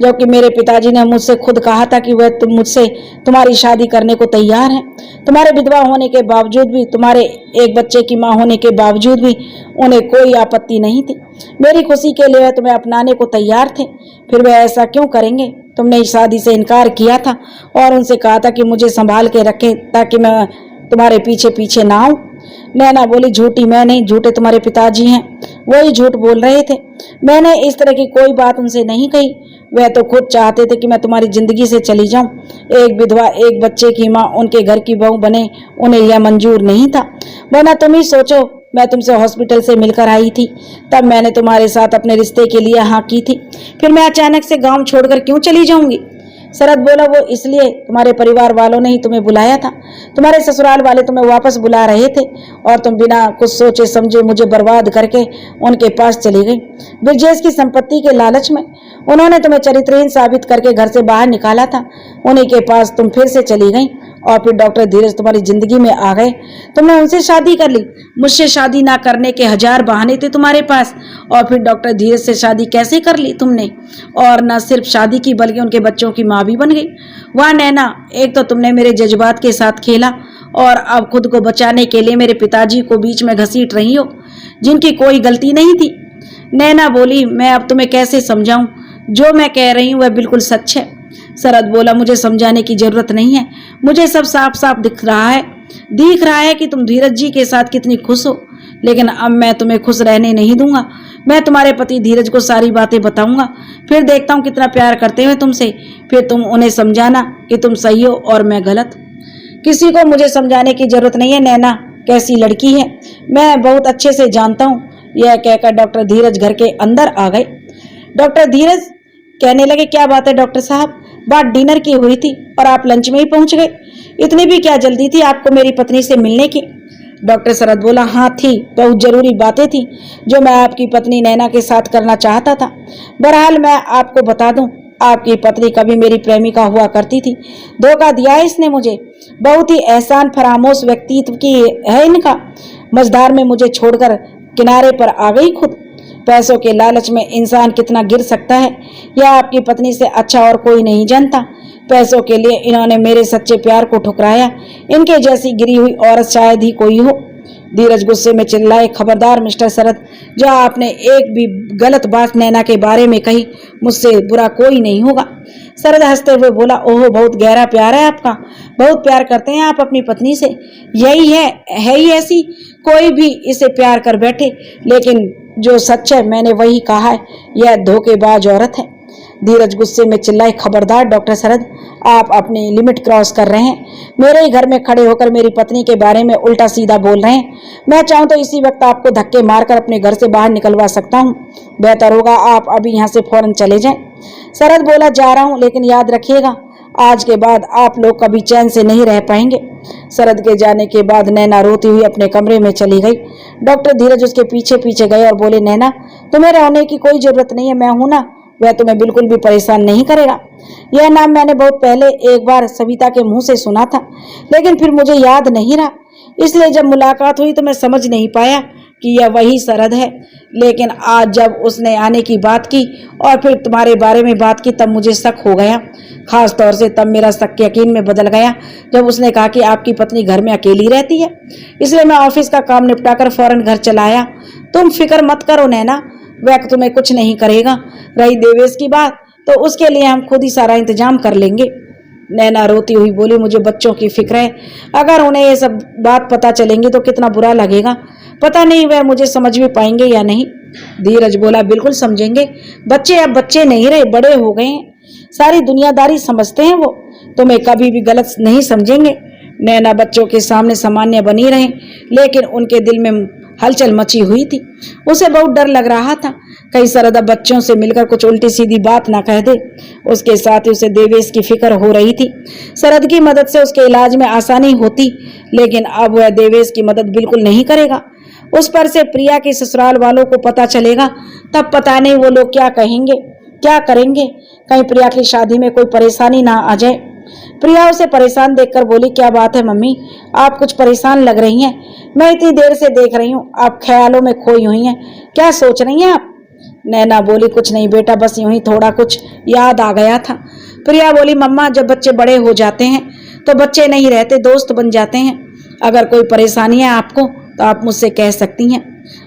Speaker 1: जबकि मेरे पिताजी ने मुझसे खुद कहा था कि वह मुझसे तुम्हारी शादी करने को तैयार हैं। तुम्हारे विधवा होने के बावजूद भी, तुम्हारे एक बच्चे की मां होने के बावजूद भी उन्हें कोई आपत्ति नहीं थी। मेरी खुशी के लिए वह तुम्हें अपनाने को तैयार थे। फिर वह ऐसा क्यों करेंगे? तुमने इस शादी से इनकार किया था और उनसे कहा था कि मुझे संभाल के रखें ताकि मैं तुम्हारे पीछे पीछे ना आऊं। नैना बोली, झूठी मैं नहीं, झूठे तुम्हारे पिताजी हैं, वही झूठ बोल रहे थे। मैंने इस तरह की कोई बात उनसे नहीं कही। वह तो खुद चाहते थे कि मैं तुम्हारी जिंदगी से चली जाऊं। एक विधवा, एक बच्चे की माँ उनके घर की बहू बने, उन्हें यह मंजूर नहीं था। वरना तुम ही सोचो, मैं तुमसे हॉस्पिटल से मिलकर आई थी, तब मैंने तुम्हारे साथ अपने रिश्ते के लिए हाँ की थी। फिर मैं अचानक से गांव छोड़कर क्यों चली जाऊंगी? शरद बोला, वो इसलिए तुम्हारे परिवार वालों ने ही तुम्हें बुलाया था। तुम्हारे ससुराल वाले तुम्हें वापस बुला रहे थे और तुम बिना कुछ सोचे समझे मुझे बर्बाद करके उनके पास चली गई। ब्रजेश की संपत्ति के लालच में उन्होंने तुम्हें चरित्रहीन साबित करके घर से बाहर निकाला था। उन्हीं के पास तुम फिर से चली गई और फिर डॉक्टर धीरज तुम्हारी जिंदगी में आ गए। तुमने उनसे शादी कर ली। मुझसे शादी ना करने के 1000 बहाने थे तुम्हारे पास, और फिर डॉक्टर धीरज से शादी कैसे कर ली तुमने? और न सिर्फ शादी की बल्कि उनके बच्चों की माँ भी बन गई। वाह नैना, एक तो तुमने मेरे जज्बात के साथ खेला और अब खुद को बचाने के लिए मेरे पिताजी को बीच में घसीट रही हो, जिनकी कोई गलती नहीं थी। नैना बोली, मैं अब तुम्हें कैसे समझाऊं? जो मैं कह रही हूँ वह बिल्कुल सच है। शरद बोला, मुझे समझाने की जरूरत नहीं है, मुझे सब साफ साफ दिख रहा है कि तुम धीरज जी के साथ कितनी खुश हो। लेकिन अब मैं तुम्हें खुश रहने नहीं दूंगा। मैं तुम्हारे पति धीरज को सारी बातें बताऊंगा, फिर देखता हूँ कितना प्यार करते हैं तुमसे। फिर तुम उन्हें समझाना कि तुम सही हो और मैं गलत। किसी को मुझे समझाने की जरूरत नहीं है। नैना कैसी लड़की है, मैं बहुत अच्छे से जानता हूँ। यह कहकर डॉक्टर धीरज घर के अंदर आ गए। डॉक्टर धीरज कहने लगे, क्या बात है डॉक्टर साहब, बात डिनर की हुई थी और आप लंच में ही पहुंच गए। इतनी भी क्या जल्दी थी आपको मेरी पत्नी से मिलने की? डॉक्टर शरद बोला, हाँ थी, बहुत जरूरी बातें थी जो मैं आपकी पत्नी नैना के साथ करना चाहता था। बहरहाल मैं आपको बता दूं, आपकी पत्नी कभी मेरी प्रेमिका हुआ करती थी। धोखा दिया है इसने मुझे। बहुत ही एहसान फरामोश व्यक्तित्व की है इनका। मझधार में मुझे छोड़कर किनारे पर आ गई खुद। पैसों के लालच में इंसान कितना गिर सकता है, यह आपकी पत्नी से अच्छा और कोई नहीं जानता। पैसों के लिए इन्होंने मेरे सच्चे प्यार को ठुकराया। इनके जैसी गिरी हुई औरत शायद ही कोई हो। धीरज गुस्से में चिल्लाए, खबरदार मिस्टर शरद, जो आपने एक भी गलत बात नैना के बारे में कही, मुझसे बुरा कोई नहीं होगा। शरद हंसते हुए बोला, ओहो, बहुत गहरा प्यार है आपका, बहुत प्यार करते हैं आप अपनी पत्नी से। यही है ही ऐसी, कोई भी इसे प्यार कर बैठे, लेकिन जो सच है मैंने वही कहा है, यह धोखेबाज औरत है। धीरज गुस्से में चिल्लाए, खबरदार डॉक्टर शरद, आप अपनी लिमिट क्रॉस कर रहे हैं। मेरे ही घर में खड़े होकर मेरी पत्नी के बारे में उल्टा सीधा बोल रहे हैं। मैं चाहूं तो इसी वक्त आपको धक्के मारकर अपने घर से बाहर निकलवा सकता हूं। बेहतर होगा आप अभी यहाँ से फौरन चले जाएं। शरद बोला, जा रहा हूं, लेकिन याद रखिएगा आज के बाद आप लोग कभी चैन से नहीं रह पाएंगे। शरद के जाने के बाद नैना रोती हुई अपने कमरे में चली गई। डॉक्टर धीरज उसके पीछे पीछे गए और बोले, नैना तुम्हें रोने की कोई जरूरत नहीं है, मैं हूं ना, वह तुम्हें बिल्कुल भी परेशान नहीं करेगा। यह नाम मैंने बहुत पहले एक बार सविता के मुंह से सुना था, लेकिन फिर मुझे याद नहीं रहा, इसलिए जब मुलाकात हुई तो मैं समझ नहीं पाया कि यह वही शरद है। लेकिन आज जब उसने आने की बात की और फिर तुम्हारे बारे में बात की, तब मुझे शक हो गया। खास तौर से तब मेरा शक यकीन में बदल गया जब उसने कहा कि आपकी पत्नी घर में अकेली रहती है। इसलिए मैं ऑफिस का काम निपटाकर फौरन घर चला आया। तुम फिक्र मत करो नैना, वह तुम्हें कुछ नहीं करेगा। रही देवेश की बात, तो उसके लिए हम खुद ही सारा इंतजाम कर लेंगे। नैना रोती हुई बोली, मुझे बच्चों की फिक्र है, अगर उन्हें ये सब बात पता चलेंगी तो कितना बुरा लगेगा। पता नहीं वह मुझे समझ भी पाएंगे या नहीं। धीरज बोला, बिल्कुल समझेंगे, बच्चे अब बच्चे नहीं रहे, बड़े हो गए हैं, सारी दुनियादारी समझते हैं वो, तुम्हें कभी भी गलत नहीं समझेंगे। नैना बच्चों के सामने सामान्य बनी रहे, लेकिन उनके दिल में हलचल मची हुई थी। उसे बहुत डर लग रहा था कहीं शरद बच्चों से मिलकर कुछ उल्टी सीधी बात ना कह दे। उसके साथ ही उसे देवेश की फिक्र हो रही थी। शरद की मदद से उसके इलाज में आसानी होती, लेकिन अब वह देवेश की मदद बिल्कुल नहीं करेगा। उस पर से प्रिया के ससुराल वालों को पता चलेगा, तब पता नहीं वो लोग क्या कहेंगे, क्या करेंगे। कहीं प्रिया की शादी में कोई परेशानी ना आ जाए। प्रिया उसे परेशान देखकर बोली, क्या बात है मम्मी, आप कुछ परेशान लग रही हैं। मैं इतनी देर से देख रही हूँ, आप ख्यालों में खोई हुई हैं, क्या सोच रही हैं आप? नैना बोली, कुछ नहीं बेटा, बस यूं ही थोड़ा कुछ याद आ गया था। प्रिया बोली, मम्मा जब बच्चे बड़े हो जाते हैं तो बच्चे नहीं रहते, दोस्त बन जाते हैं। अगर कोई परेशानी है आपको तो आप मुझसे कह सकती हैं।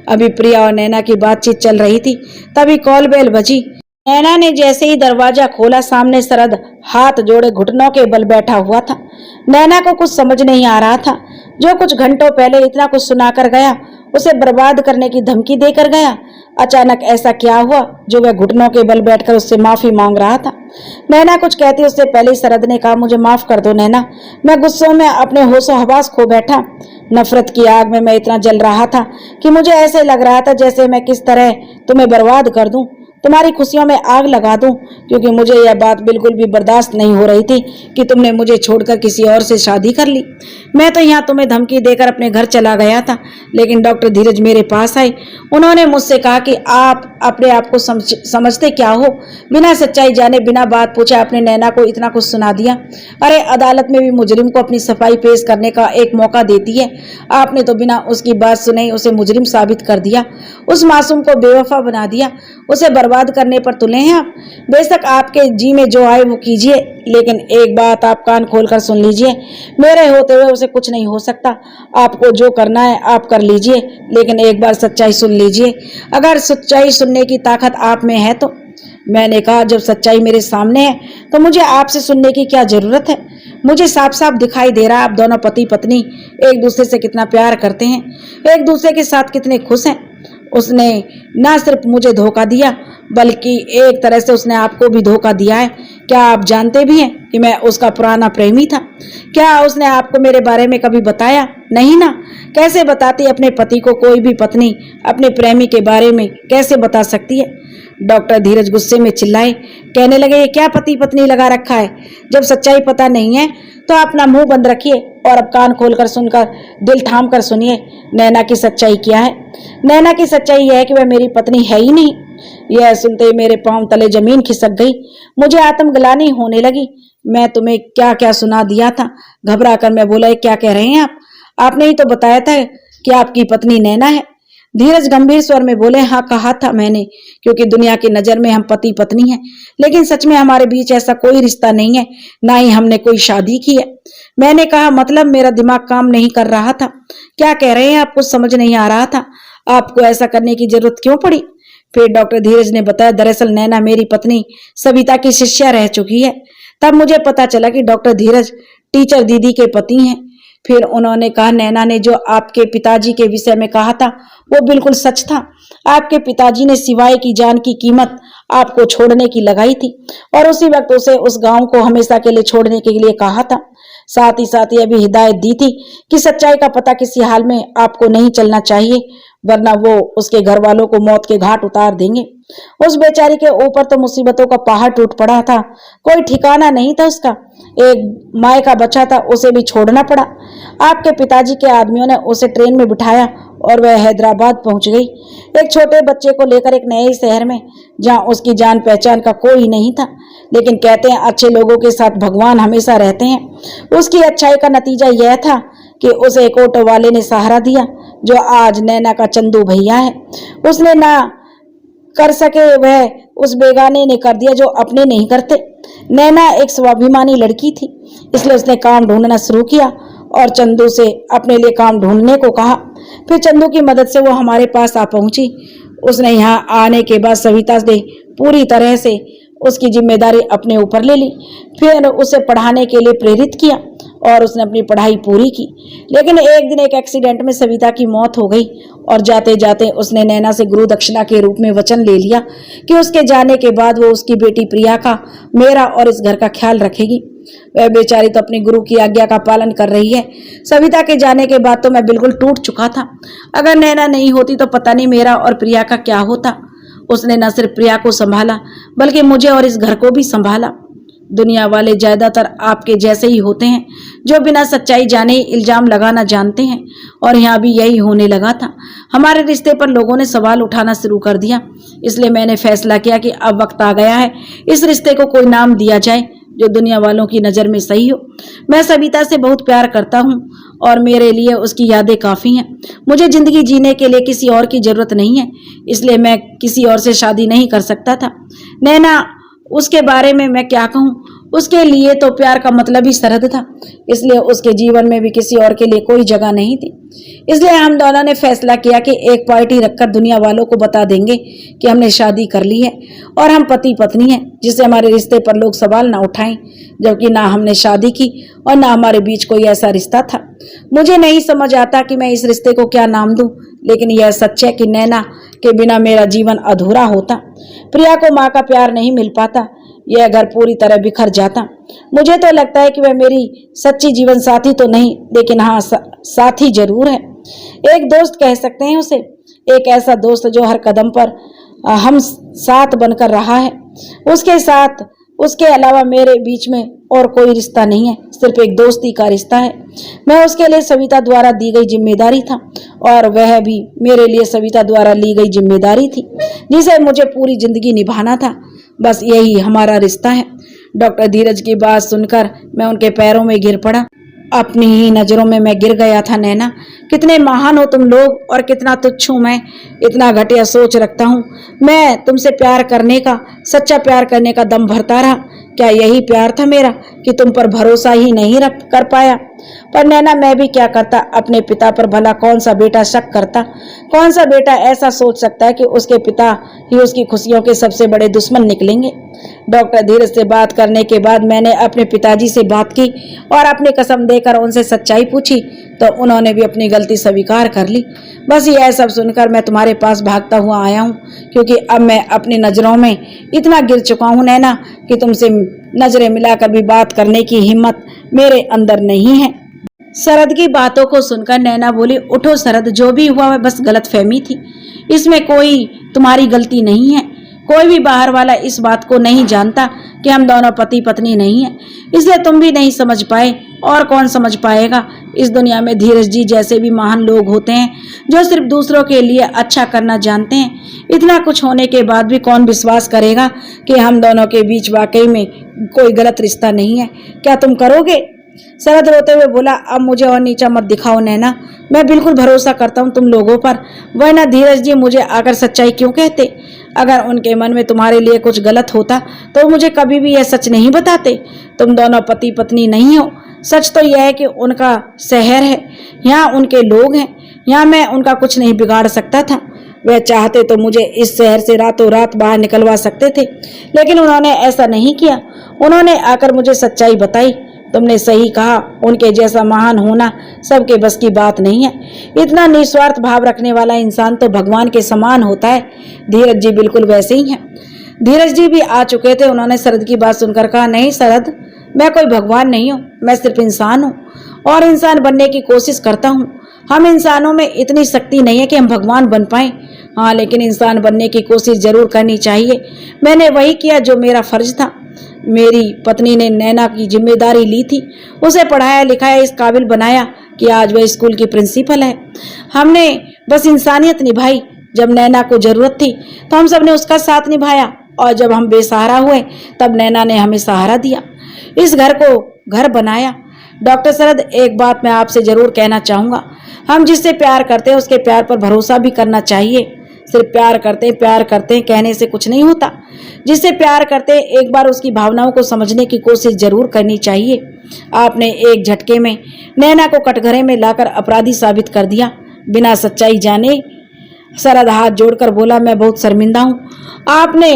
Speaker 1: अभी प्रिया और नैना की बातचीत चल रही थी, तभी कॉल बेल बजी। नैना ने जैसे ही दरवाजा खोला, सामने शरद हाथ जोड़े घुटनों के बल बैठा हुआ था। नैना को कुछ समझ नहीं आ रहा था। जो कुछ घंटों पहले इतना कुछ सुनाकर गया, उसे बर्बाद करने की धमकी देकर गया। अचानक ऐसा क्या हुआ जो वह घुटनों के बल बैठकर उससे माफी मांग रहा था। नैना कुछ कहती उससे पहले ही शरद ने कहा, मुझे माफ कर दो नैना, मैं गुस्सों में अपने होशो हवास खो बैठा। नफरत की आग में मैं इतना जल रहा था कि मुझे ऐसे लग रहा था जैसे मैं किस तरह तुम्हें बर्बाद कर दूं, तुम्हारी खुशियों में आग लगा दूं, क्योंकि मुझे यह बात बिल्कुल भी बर्दाश्त नहीं हो रही थी कि तुमने मुझे छोड़कर किसी और से शादी कर ली। मैं तो यहाँ तुम्हें धमकी देकर अपने घर चला गया था, लेकिन डॉक्टर धीरज मेरे पास आए। उन्होंने मुझसे कहा कि आप अपने आप को समझते क्या हो, बिना सच्चाई जाने बिना बात पूछे आपने नैना को इतना कुछ सुना दिया। अरे अदालत में भी मुजरिम को अपनी सफाई पेश करने का एक मौका देती है, आपने तो बिना उसकी बात सुने उसे मुजरिम साबित कर दिया, उस मासूम को बेवफा बना दिया, उसे बर्बाद करने पर तुले हैं आप। बेशक आपके जी में जो आए वो कीजिए, लेकिन एक बात आप कान खोलकर सुन लीजिए, मेरे होते हुए उसे कुछ नहीं हो सकता। आपको जो करना है आप कर लीजिए, लेकिन एक बार सच्चाई सुन लीजिए। अगर सच्चाई सुनने की ताकत आप में है तो। मैंने कहा, जब सच्चाई मेरे सामने है तो मुझे आपसे सुनने की क्या जरूरत है। मुझे साफ साफ दिखाई दे रहा है आप दोनों पति पत्नी एक दूसरे से कितना प्यार करते हैं, एक दूसरे के साथ कितने खुश हैं। उसने न सिर्फ मुझे धोखा दिया, बल्कि एक तरह से उसने आपको भी धोखा दिया है। क्या आप जानते भी हैं कि मैं उसका पुराना प्रेमी था? क्या उसने आपको मेरे बारे में कभी बताया? नहीं ना। कैसे बताती अपने पति को कोई भी पत्नी अपने प्रेमी के बारे में कैसे बता सकती है? डॉक्टर धीरज गुस्से में चिल्लाए, कहने लगे, ये क्या पति पत्नी लगा रखा है? जब सच्चाई पता नहीं है तो अपना मुंह बंद रखिए और अब कान खोलकर सुनकर दिल थाम कर सुनिए। नैना की सच्चाई क्या है? नैना की सच्चाई यह है कि वह मेरी पत्नी है ही नहीं। यह सुनते ही मेरे पांव तले जमीन खिसक गई, मुझे आत्मग्लानि होने लगी। मैं तुम्हें क्या क्या सुना दिया था। घबरा कर मैं बोला, क्या कह रहे हैं आप? आपने ही तो बताया था कि आपकी पत्नी नैना है। धीरज गंभीर स्वर में बोले, हाँ कहा था मैंने, क्योंकि दुनिया की नजर में हम पति पत्नी हैं, लेकिन सच में हमारे बीच ऐसा कोई रिश्ता नहीं है, ना ही हमने कोई शादी की है। मैंने कहा, मतलब मेरा दिमाग काम नहीं कर रहा था। क्या कह रहे हैं आप? कुछ समझ नहीं आ रहा था। आपको ऐसा करने की जरूरत क्यों पड़ी? फिर डॉक्टर धीरज ने बताया, दरअसल नैना मेरी पत्नी सविता की शिष्या रह चुकी है। तब मुझे पता चला कि डॉक्टर धीरज टीचर दीदी के पति हैं। फिर उन्होंने कहा, नैना ने जो आपके पिताजी के विषय में कहा था वो बिल्कुल सच था। आपके पिताजी ने सिवाय की जान की कीमत आपको छोड़ने की लगाई थी और उसी वक्त उसे उस गांव को हमेशा के लिए छोड़ने के लिए कहा था। साथ ही यह भी हिदायत दी थी कि सच्चाई का पता किसी हाल में आपको नहीं चलना चाहिए, वरना वो उसके घर वालों को मौत के घाट उतार देंगे। उस बेचारी के ऊपर तो मुसीबतों का पहाड़ टूट पड़ा था, कोई ठिकाना नहीं था उसका। एक माय का बच्चा था, उसे भी छोड़ना पड़ा। आपके पिताजी के आदमियों ने उसे ट्रेन में बिठाया और वह हैदराबाद पहुंच गई, एक छोटे बच्चे को लेकर एक नए शहर में, जहां उसकी जान पहचान का कोई नहीं था। लेकिन कहते हैं अच्छे लोगों के साथ भगवान हमेशा रहते हैं। उसकी अच्छाई का नतीजा यह था कि उसे एक ऑटो वाले ने सहारा दिया, जो आज नैना का चंदू भैया है। उसने ना कर सके वह उस बेगाने ने कर दिया जो अपने नहीं करते। नैना एक स्वाभिमानी लड़की थी, इसलिए उसने काम ढूंढना शुरू किया और चंदू से अपने लिए काम ढूंढने को कहा। फिर चंदू की मदद से वो हमारे पास आ पहुंची। उसने यहाँ आने के बाद सविता ने पूरी तरह से उसकी जिम्मेदारी अपने ऊपर ले ली। फिर उसे पढ़ाने के लिए प्रेरित किया और उसने अपनी पढ़ाई पूरी की। लेकिन एक दिन एक एक्सीडेंट में सविता की मौत हो गई और जाते जाते उसने नैना से गुरु दक्षिणा के रूप में वचन ले लिया कि उसके जाने के बाद वो उसकी बेटी प्रिया का, मेरा और इस घर का ख्याल रखेगी। वह बेचारी तो अपनी गुरु की आज्ञा का पालन कर रही है। सविता के जाने के बाद तो मैं बिल्कुल टूट चुका था। अगर नैना नहीं होती तो पता नहीं मेरा और प्रिया का क्या होता। उसने न सिर्फ प्रिया को संभाला बल्कि मुझे और इस घर को भी संभाला। दुनिया वाले ज्यादातर आपके जैसे ही होते हैं, जो बिना सच्चाई जाने ही इल्जाम लगाना जानते हैं, और यहाँ भी यही होने लगा था। हमारे रिश्ते पर लोगों ने सवाल उठाना शुरू कर दिया, इसलिए मैंने फैसला किया कि अब वक्त आ गया है इस रिश्ते को कोई नाम दिया जाए जो दुनिया वालों की नजर में सही हो। मैं सविता से बहुत प्यार करता हूँ और मेरे लिए उसकी यादें काफी हैं। मुझे जिंदगी जीने के लिए किसी और की जरूरत नहीं है, इसलिए मैं किसी और से शादी नहीं कर सकता था। नैना, उसके बारे में मैं क्या कहूँ, उसके लिए तो प्यार का मतलब ही शरद था, इसलिए उसके जीवन में भी किसी और के लिए कोई जगह नहीं थी। इसलिए हम दोनों ने फैसला किया कि एक पार्टी रखकर दुनिया वालों को बता देंगे कि हमने शादी कर ली है और हम पति पत्नी हैं, जिससे हमारे रिश्ते पर लोग सवाल ना उठाएं, जबकि ना हमने शादी की और ना हमारे बीच कोई ऐसा रिश्ता था। मुझे नहीं समझ आता कि मैं इस रिश्ते को क्या नाम दूं, लेकिन यह सच है कि नैना के बिना मेरा जीवन अधूरा होता। प्रिया को माँ का प्यार नहीं मिल पाता, यह घर पूरी तरह बिखर जाता। मुझे तो लगता है कि वह मेरी सच्ची जीवन साथी तो नहीं, लेकिन हाँ साथी जरूर है। एक दोस्त कह सकते हैं उसे, एक ऐसा दोस्त जो हर कदम पर हम साथ बनकर रहा है। उसके साथ उसके अलावा मेरे बीच में और कोई रिश्ता नहीं है, सिर्फ एक दोस्ती का रिश्ता है। मैं उसके लिए सविता द्वारा दी गई जिम्मेदारी था और वह भी मेरे लिए सविता द्वारा ली गई जिम्मेदारी थी, जिसे मुझे पूरी जिंदगी निभाना था। बस यही हमारा रिश्ता है। डॉक्टर धीरज की बात सुनकर मैं उनके पैरों में गिर पड़ा। अपनी ही नजरों में मैं गिर गया था। नैना, कितने महान हो तुम लोग और कितना तुच्छ हूं मैं। इतना घटिया सोच रखता हूँ। मैं तुमसे प्यार करने का, सच्चा प्यार करने का दम भरता रहा। क्या यही प्यार था मेरा कि तुम पर भरोसा ही नहीं रख कर पाया? पर नैना, मैं भी क्या करता अपने पिता पर? भला कौन सा बेटा शक करता? कौन सा बेटा ऐसा सोच सकता है कि उसके पिता ही उसकी खुशियों के सबसे बड़े दुश्मन निकलेंगे? डॉक्टर धीरज से बात करने के बाद मैंने अपने पिताजी से बात की और अपनी कसम देकर उनसे सच्चाई पूछी, तो उन्होंने भी अपनी गलती स्वीकार कर ली। बस यह सब सुनकर मैं तुम्हारे पास भागता हुआ आया हूँ, क्योंकि अब मैं अपनी नजरों में इतना गिर चुका हूँ नैना कि तुमसे नजरें मिलाकर भी बात करने की हिम्मत मेरे अंदर नहीं है। शरद की बातों को सुनकर नैना बोली, उठो शरद, जो भी हुआ वह बस गलतफहमी थी, इसमें कोई तुम्हारी गलती नहीं है। कोई भी बाहर वाला इस बात को नहीं जानता कि हम दोनों पति पत्नी नहीं हैं, इसलिए तुम भी नहीं समझ पाए और कौन समझ पाएगा। इस दुनिया में धीरज जी जैसे भी महान लोग होते हैं जो सिर्फ दूसरों के लिए अच्छा करना जानते हैं। इतना कुछ होने के बाद भी कौन विश्वास करेगा कि हम दोनों के बीच वाकई में कोई गलत रिश्ता नहीं है? क्या तुम करोगे? शरद रोते हुए बोला, अब मुझे और नीचा मत दिखाओ नैना, मैं बिल्कुल भरोसा करता हूँ तुम लोगों पर, वरना धीरज जी मुझे आकर सच्चाई क्यों कहते? अगर उनके मन में तुम्हारे लिए कुछ गलत होता तो मुझे कभी भी यह सच नहीं बताते। तुम दोनों पति पत्नी नहीं हो। सच तो यह है कि उनका शहर है, यहाँ उनके लोग हैं, यहाँ मैं उनका कुछ नहीं बिगाड़ सकता था। वह चाहते तो मुझे इस शहर से रातों रात बाहर निकलवा सकते थे, लेकिन उन्होंने ऐसा नहीं किया। उन्होंने आकर मुझे सच्चाई बताई। तुमने सही कहा, उनके जैसा महान होना सबके बस की बात नहीं है। इतना निस्वार्थ भाव रखने वाला इंसान तो भगवान के समान होता है। धीरज जी बिल्कुल वैसे ही हैं। धीरज जी भी आ चुके थे। उन्होंने शरद की बात सुनकर कहा, नहीं शरद, मैं कोई भगवान नहीं हूँ, मैं सिर्फ इंसान हूँ और इंसान बनने की कोशिश करता हूँ। हम इंसानों में इतनी शक्ति नहीं है कि हम भगवान बन पाए, हाँ, लेकिन इंसान बनने की कोशिश जरूर करनी चाहिए। मैंने वही किया जो मेरा फर्ज था। मेरी पत्नी ने नैना की जिम्मेदारी ली थी, उसे पढ़ाया लिखाया, इस काबिल बनाया कि आज वह स्कूल की प्रिंसिपल है। हमने बस इंसानियत निभाई। जब नैना को जरूरत थी तो हम सब ने उसका साथ निभाया, और जब हम बेसहारा हुए तब नैना ने हमें सहारा दिया, इस घर को घर बनाया। डॉक्टर शरद, एक बात मैं आपसे जरूर कहना चाहूँगा, हम जिससे प्यार करते हैं उसके प्यार पर भरोसा भी करना चाहिए। सिर्फ प्यार करते हैं कहने से कुछ नहीं होता। जिससे प्यार करते हैं एक बार उसकी भावनाओं को समझने की कोशिश जरूर करनी चाहिए। आपने एक झटके में नैना को कटघरे में लाकर अपराधी साबित कर दिया, बिना सच्चाई जाने। शरद हाथ जोड़कर बोला, मैं बहुत शर्मिंदा हूँ आपने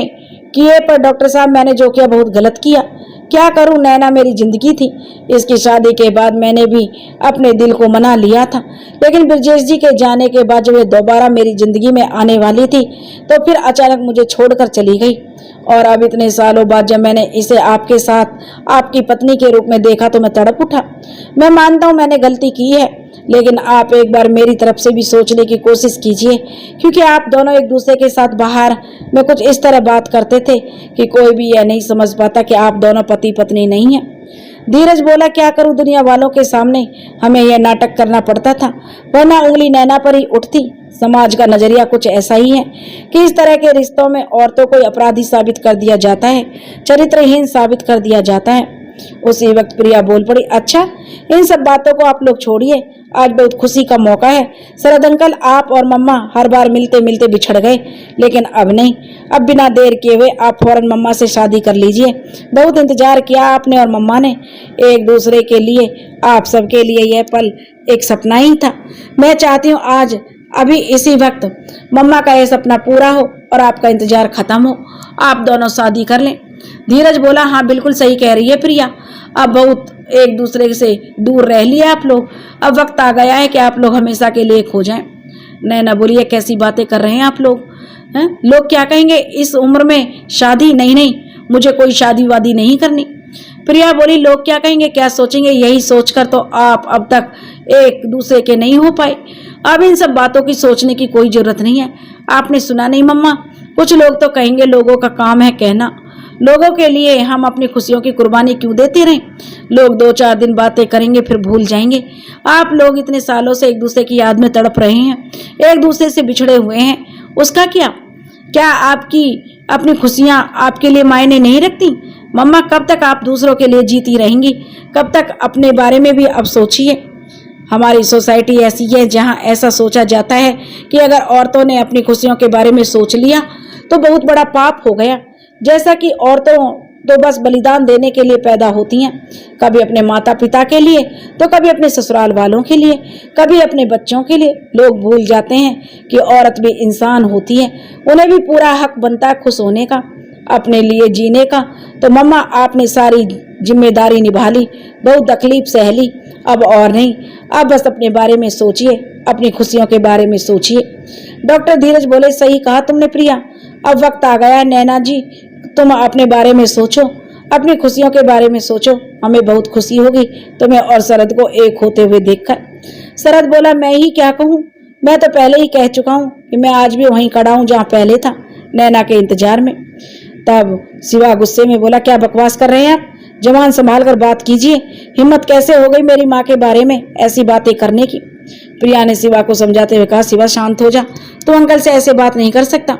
Speaker 1: किए पर डॉक्टर साहब, मैंने जो किया बहुत गलत किया। क्या करूं, नैना मेरी जिंदगी थी। इसकी शादी के बाद मैंने भी अपने दिल को मना लिया था, लेकिन ब्रजेश जी के जाने के बाद जब ये दोबारा मेरी जिंदगी में आने वाली थी तो फिर अचानक मुझे छोड़कर चली गई। और अब इतने सालों बाद जब मैंने इसे आपके साथ आपकी पत्नी के रूप में देखा तो मैं तड़प उठा। मैं मानता हूँ मैंने गलती की है, लेकिन आप एक बार मेरी तरफ से भी सोचने की कोशिश कीजिए, क्योंकि आप दोनों एक दूसरे के साथ बाहर में कुछ इस तरह बात करते थे कि कोई भी यह नहीं समझ पाता कि आप दोनों पति पत्नी नहीं हैं। धीरज बोला, क्या करूं, दुनिया वालों के सामने हमें यह नाटक करना पड़ता था, वरना उंगली नैना पर ही उठती। समाज का नजरिया कुछ ऐसा ही है कि इस तरह के रिश्तों में औरतों को अपराधी साबित कर दिया जाता है, चरित्रहीन साबित कर दिया जाता है। उसी वक्त प्रिया बोल पड़ी, अच्छा इन सब बातों को आप लोग छोड़िए, आज बहुत खुशी का मौका है। शरद अंकल, आप और मम्मा हर बार मिलते मिलते बिछड़ गए, लेकिन अब नहीं। अब बिना देर किए हुए आप फौरन मम्मा से शादी कर लीजिए। बहुत इंतजार किया आपने और मम्मा ने एक दूसरे के लिए। आप सबके लिए यह पल एक सपना ही था। मैं चाहती हूँ आज अभी इसी वक्त मम्मा का यह सपना पूरा हो और आपका इंतजार खत्म हो, आप दोनों शादी कर लें। धीरज बोला, हाँ बिल्कुल सही कह रही है प्रिया, अब बहुत एक दूसरे से दूर रह लिया आप लोग, अब वक्त आ गया है कि आप लोग हमेशा के लिए खो जाएं। नैना बोली, कैसी बातें कर रहे हैं आप लोग हैं? लोग क्या कहेंगे इस उम्र में शादी? नहीं, मुझे कोई शादी वादी नहीं करनी। प्रिया बोली, लोग क्या कहेंगे, क्या सोचेंगे, यही सोचकर तो आप अब तक एक दूसरे के नहीं हो पाए। अब इन सब बातों की सोचने की कोई जरूरत नहीं है। आपने सुना नहीं मम्मा, कुछ लोग तो कहेंगे, लोगों का काम है कहना। लोगों के लिए हम अपनी खुशियों की कुर्बानी क्यों देते रहें? लोग 2-4 दिन बातें करेंगे फिर भूल जाएंगे। आप लोग इतने सालों से एक दूसरे की याद में तड़प रहे हैं, एक दूसरे से बिछड़े हुए हैं, उसका क्या आपकी अपनी खुशियां आपके लिए मायने नहीं रखती? मम्मा, कब तक आप दूसरों के लिए जीती रहेंगी? कब तक अपने बारे में भी अब सोचिए। हमारी सोसाइटी ऐसी है जहां ऐसा सोचा जाता है कि अगर औरतों ने अपनी खुशियों के बारे में सोच लिया तो बहुत बड़ा पाप हो गया। जैसा कि औरतों तो बस बलिदान देने के लिए पैदा होती हैं, कभी अपने माता पिता के लिए तो कभी अपने ससुराल वालों के लिए, कभी अपने बच्चों के लिए। लोग भूल जाते हैं कि औरत भी इंसान होती है, उन्हें भी पूरा हक बनता है खुश होने का, अपने लिए जीने का। तो मम्मा, आपने सारी जिम्मेदारी निभा ली, बहुत तकलीफ सह ली, अब और नहीं, अब बस अपने बारे में सोचिए, अपनी खुशियों के बारे में सोचिए। डॉक्टर धीरज बोले, सही कहा तुमने प्रिया, अब वक्त आ गया है। नैना जी, तुम अपने बारे में सोचो, अपनी खुशियों के बारे में सोचो, हमें बहुत खुशी होगी तुम्हें और शरद को एक होते हुए देखकर। शरद बोला, मैं ही क्या कहूँ, मैं तो पहले ही कह चुका हूँ कि मैं आज भी वहीं खड़ा हूँ जहाँ पहले था, नैना के इंतजार में। तब शिवा गुस्से में बोला, क्या बकवास कर रहे हैं आप, जवान संभाल कर बात कीजिए, हिम्मत कैसे हो गई मेरी माँ के बारे में ऐसी बातें करने की। प्रिया ने शिवा को समझाते हुए कहा, शिवा शांत हो जा, तू अंकल से ऐसे बात नहीं कर सकता,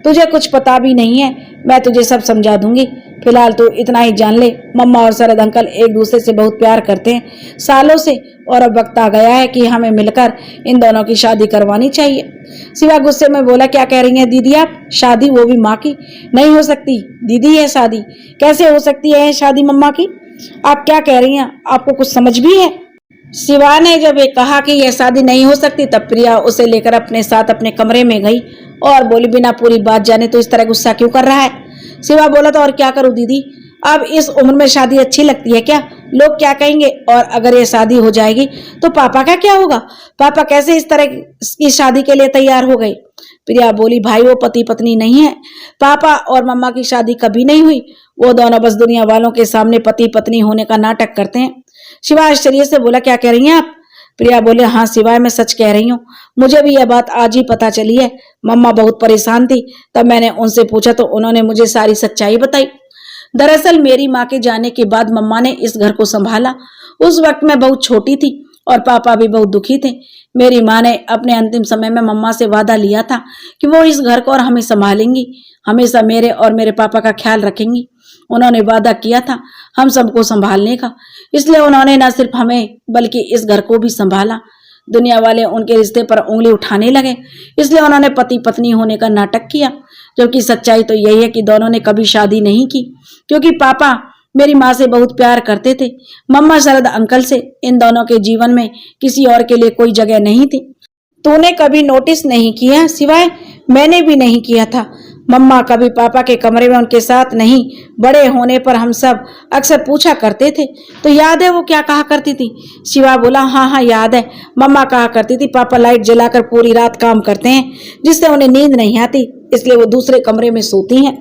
Speaker 1: तुझे कुछ पता भी नहीं है, मैं तुझे सब समझा दूंगी। फिलहाल तू इतना ही जान ले, मम्मा और शरद अंकल एक दूसरे से बहुत प्यार करते हैं सालों से, और अब वक्त आ गया है कि हमें मिलकर इन दोनों की शादी करवानी चाहिए। शिवा गुस्से में बोला, क्या कह रही हैं दीदी आप, शादी वो भी माँ की? नहीं हो सकती दीदी है शादी, कैसे हो सकती है शादी मम्मा की? आप क्या कह रही हैं, आपको कुछ समझ भी है? शिवा ने जब ये कहा कि यह शादी नहीं हो सकती, तब प्रिया उसे लेकर अपने साथ अपने कमरे में गई और बोली, बिना पूरी बात जाने तो इस तरह गुस्सा क्यों कर रहा है? शिवा बोला, तो और क्या करूं दीदी, अब इस उम्र में शादी अच्छी लगती है क्या? लोग क्या कहेंगे, और अगर ये शादी हो जाएगी तो पापा का क्या होगा? पापा कैसे इस तरह की शादी के लिए तैयार हो गए? प्रिया बोली, भाई वो पति पत्नी नहीं है, पापा और मम्मा की शादी कभी नहीं हुई, वो दोनों बस दुनिया वालों के सामने पति पत्नी होने का नाटक करते हैं। शिवा आश्चर्य से बोला, क्या कह रही हैं आप? प्रिया बोले, हाँ शिवा, मैं सच कह रही हूँ, मुझे भी यह बात आज ही पता चली है। मम्मा बहुत परेशान थी, तब मैंने उनसे पूछा तो उन्होंने मुझे सारी सच्चाई बताई। दरअसल मेरी माँ के जाने के बाद मम्मा ने इस घर को संभाला। उस वक्त मैं बहुत छोटी थी और पापा भी बहुत दुखी थे। मेरी माँ ने अपने अंतिम समय में मम्मा से वादा लिया था कि वो इस घर को और हमें संभालेंगी, हमेशा मेरे और मेरे पापा का ख्याल रखेंगी। उन्होंने वादा किया था हम सबको संभालने का, इसलिए उन्होंने न सिर्फ हमें बल्कि इस घर को भी संभाला। दुनिया वाले उनके रिश्ते पर उंगली उठाने लगे, इसलिए उन्होंने पति पत्नी होने का नाटक किया, जबकि सच्चाई तो यही है कि दोनों ने कभी शादी नहीं की, क्योंकि पापा मेरी माँ से बहुत प्यार करते थे, मम्मा शरद अंकल से। इन दोनों के जीवन में किसी और के लिए कोई जगह नहीं थी। तूने कभी नोटिस नहीं किया? सिवाय मैंने भी नहीं किया था। मम्मा कभी पापा के कमरे में उनके साथ नहीं, बड़े होने पर हम सब अक्सर पूछा करते थे, तो याद है वो क्या कहा करती थी? शिवा बोला, हाँ याद है, मम्मा कहा करती थी पापा लाइट जलाकर पूरी रात काम करते हैं, जिससे उन्हें नींद नहीं आती, इसलिए वो दूसरे कमरे में सोती हैं।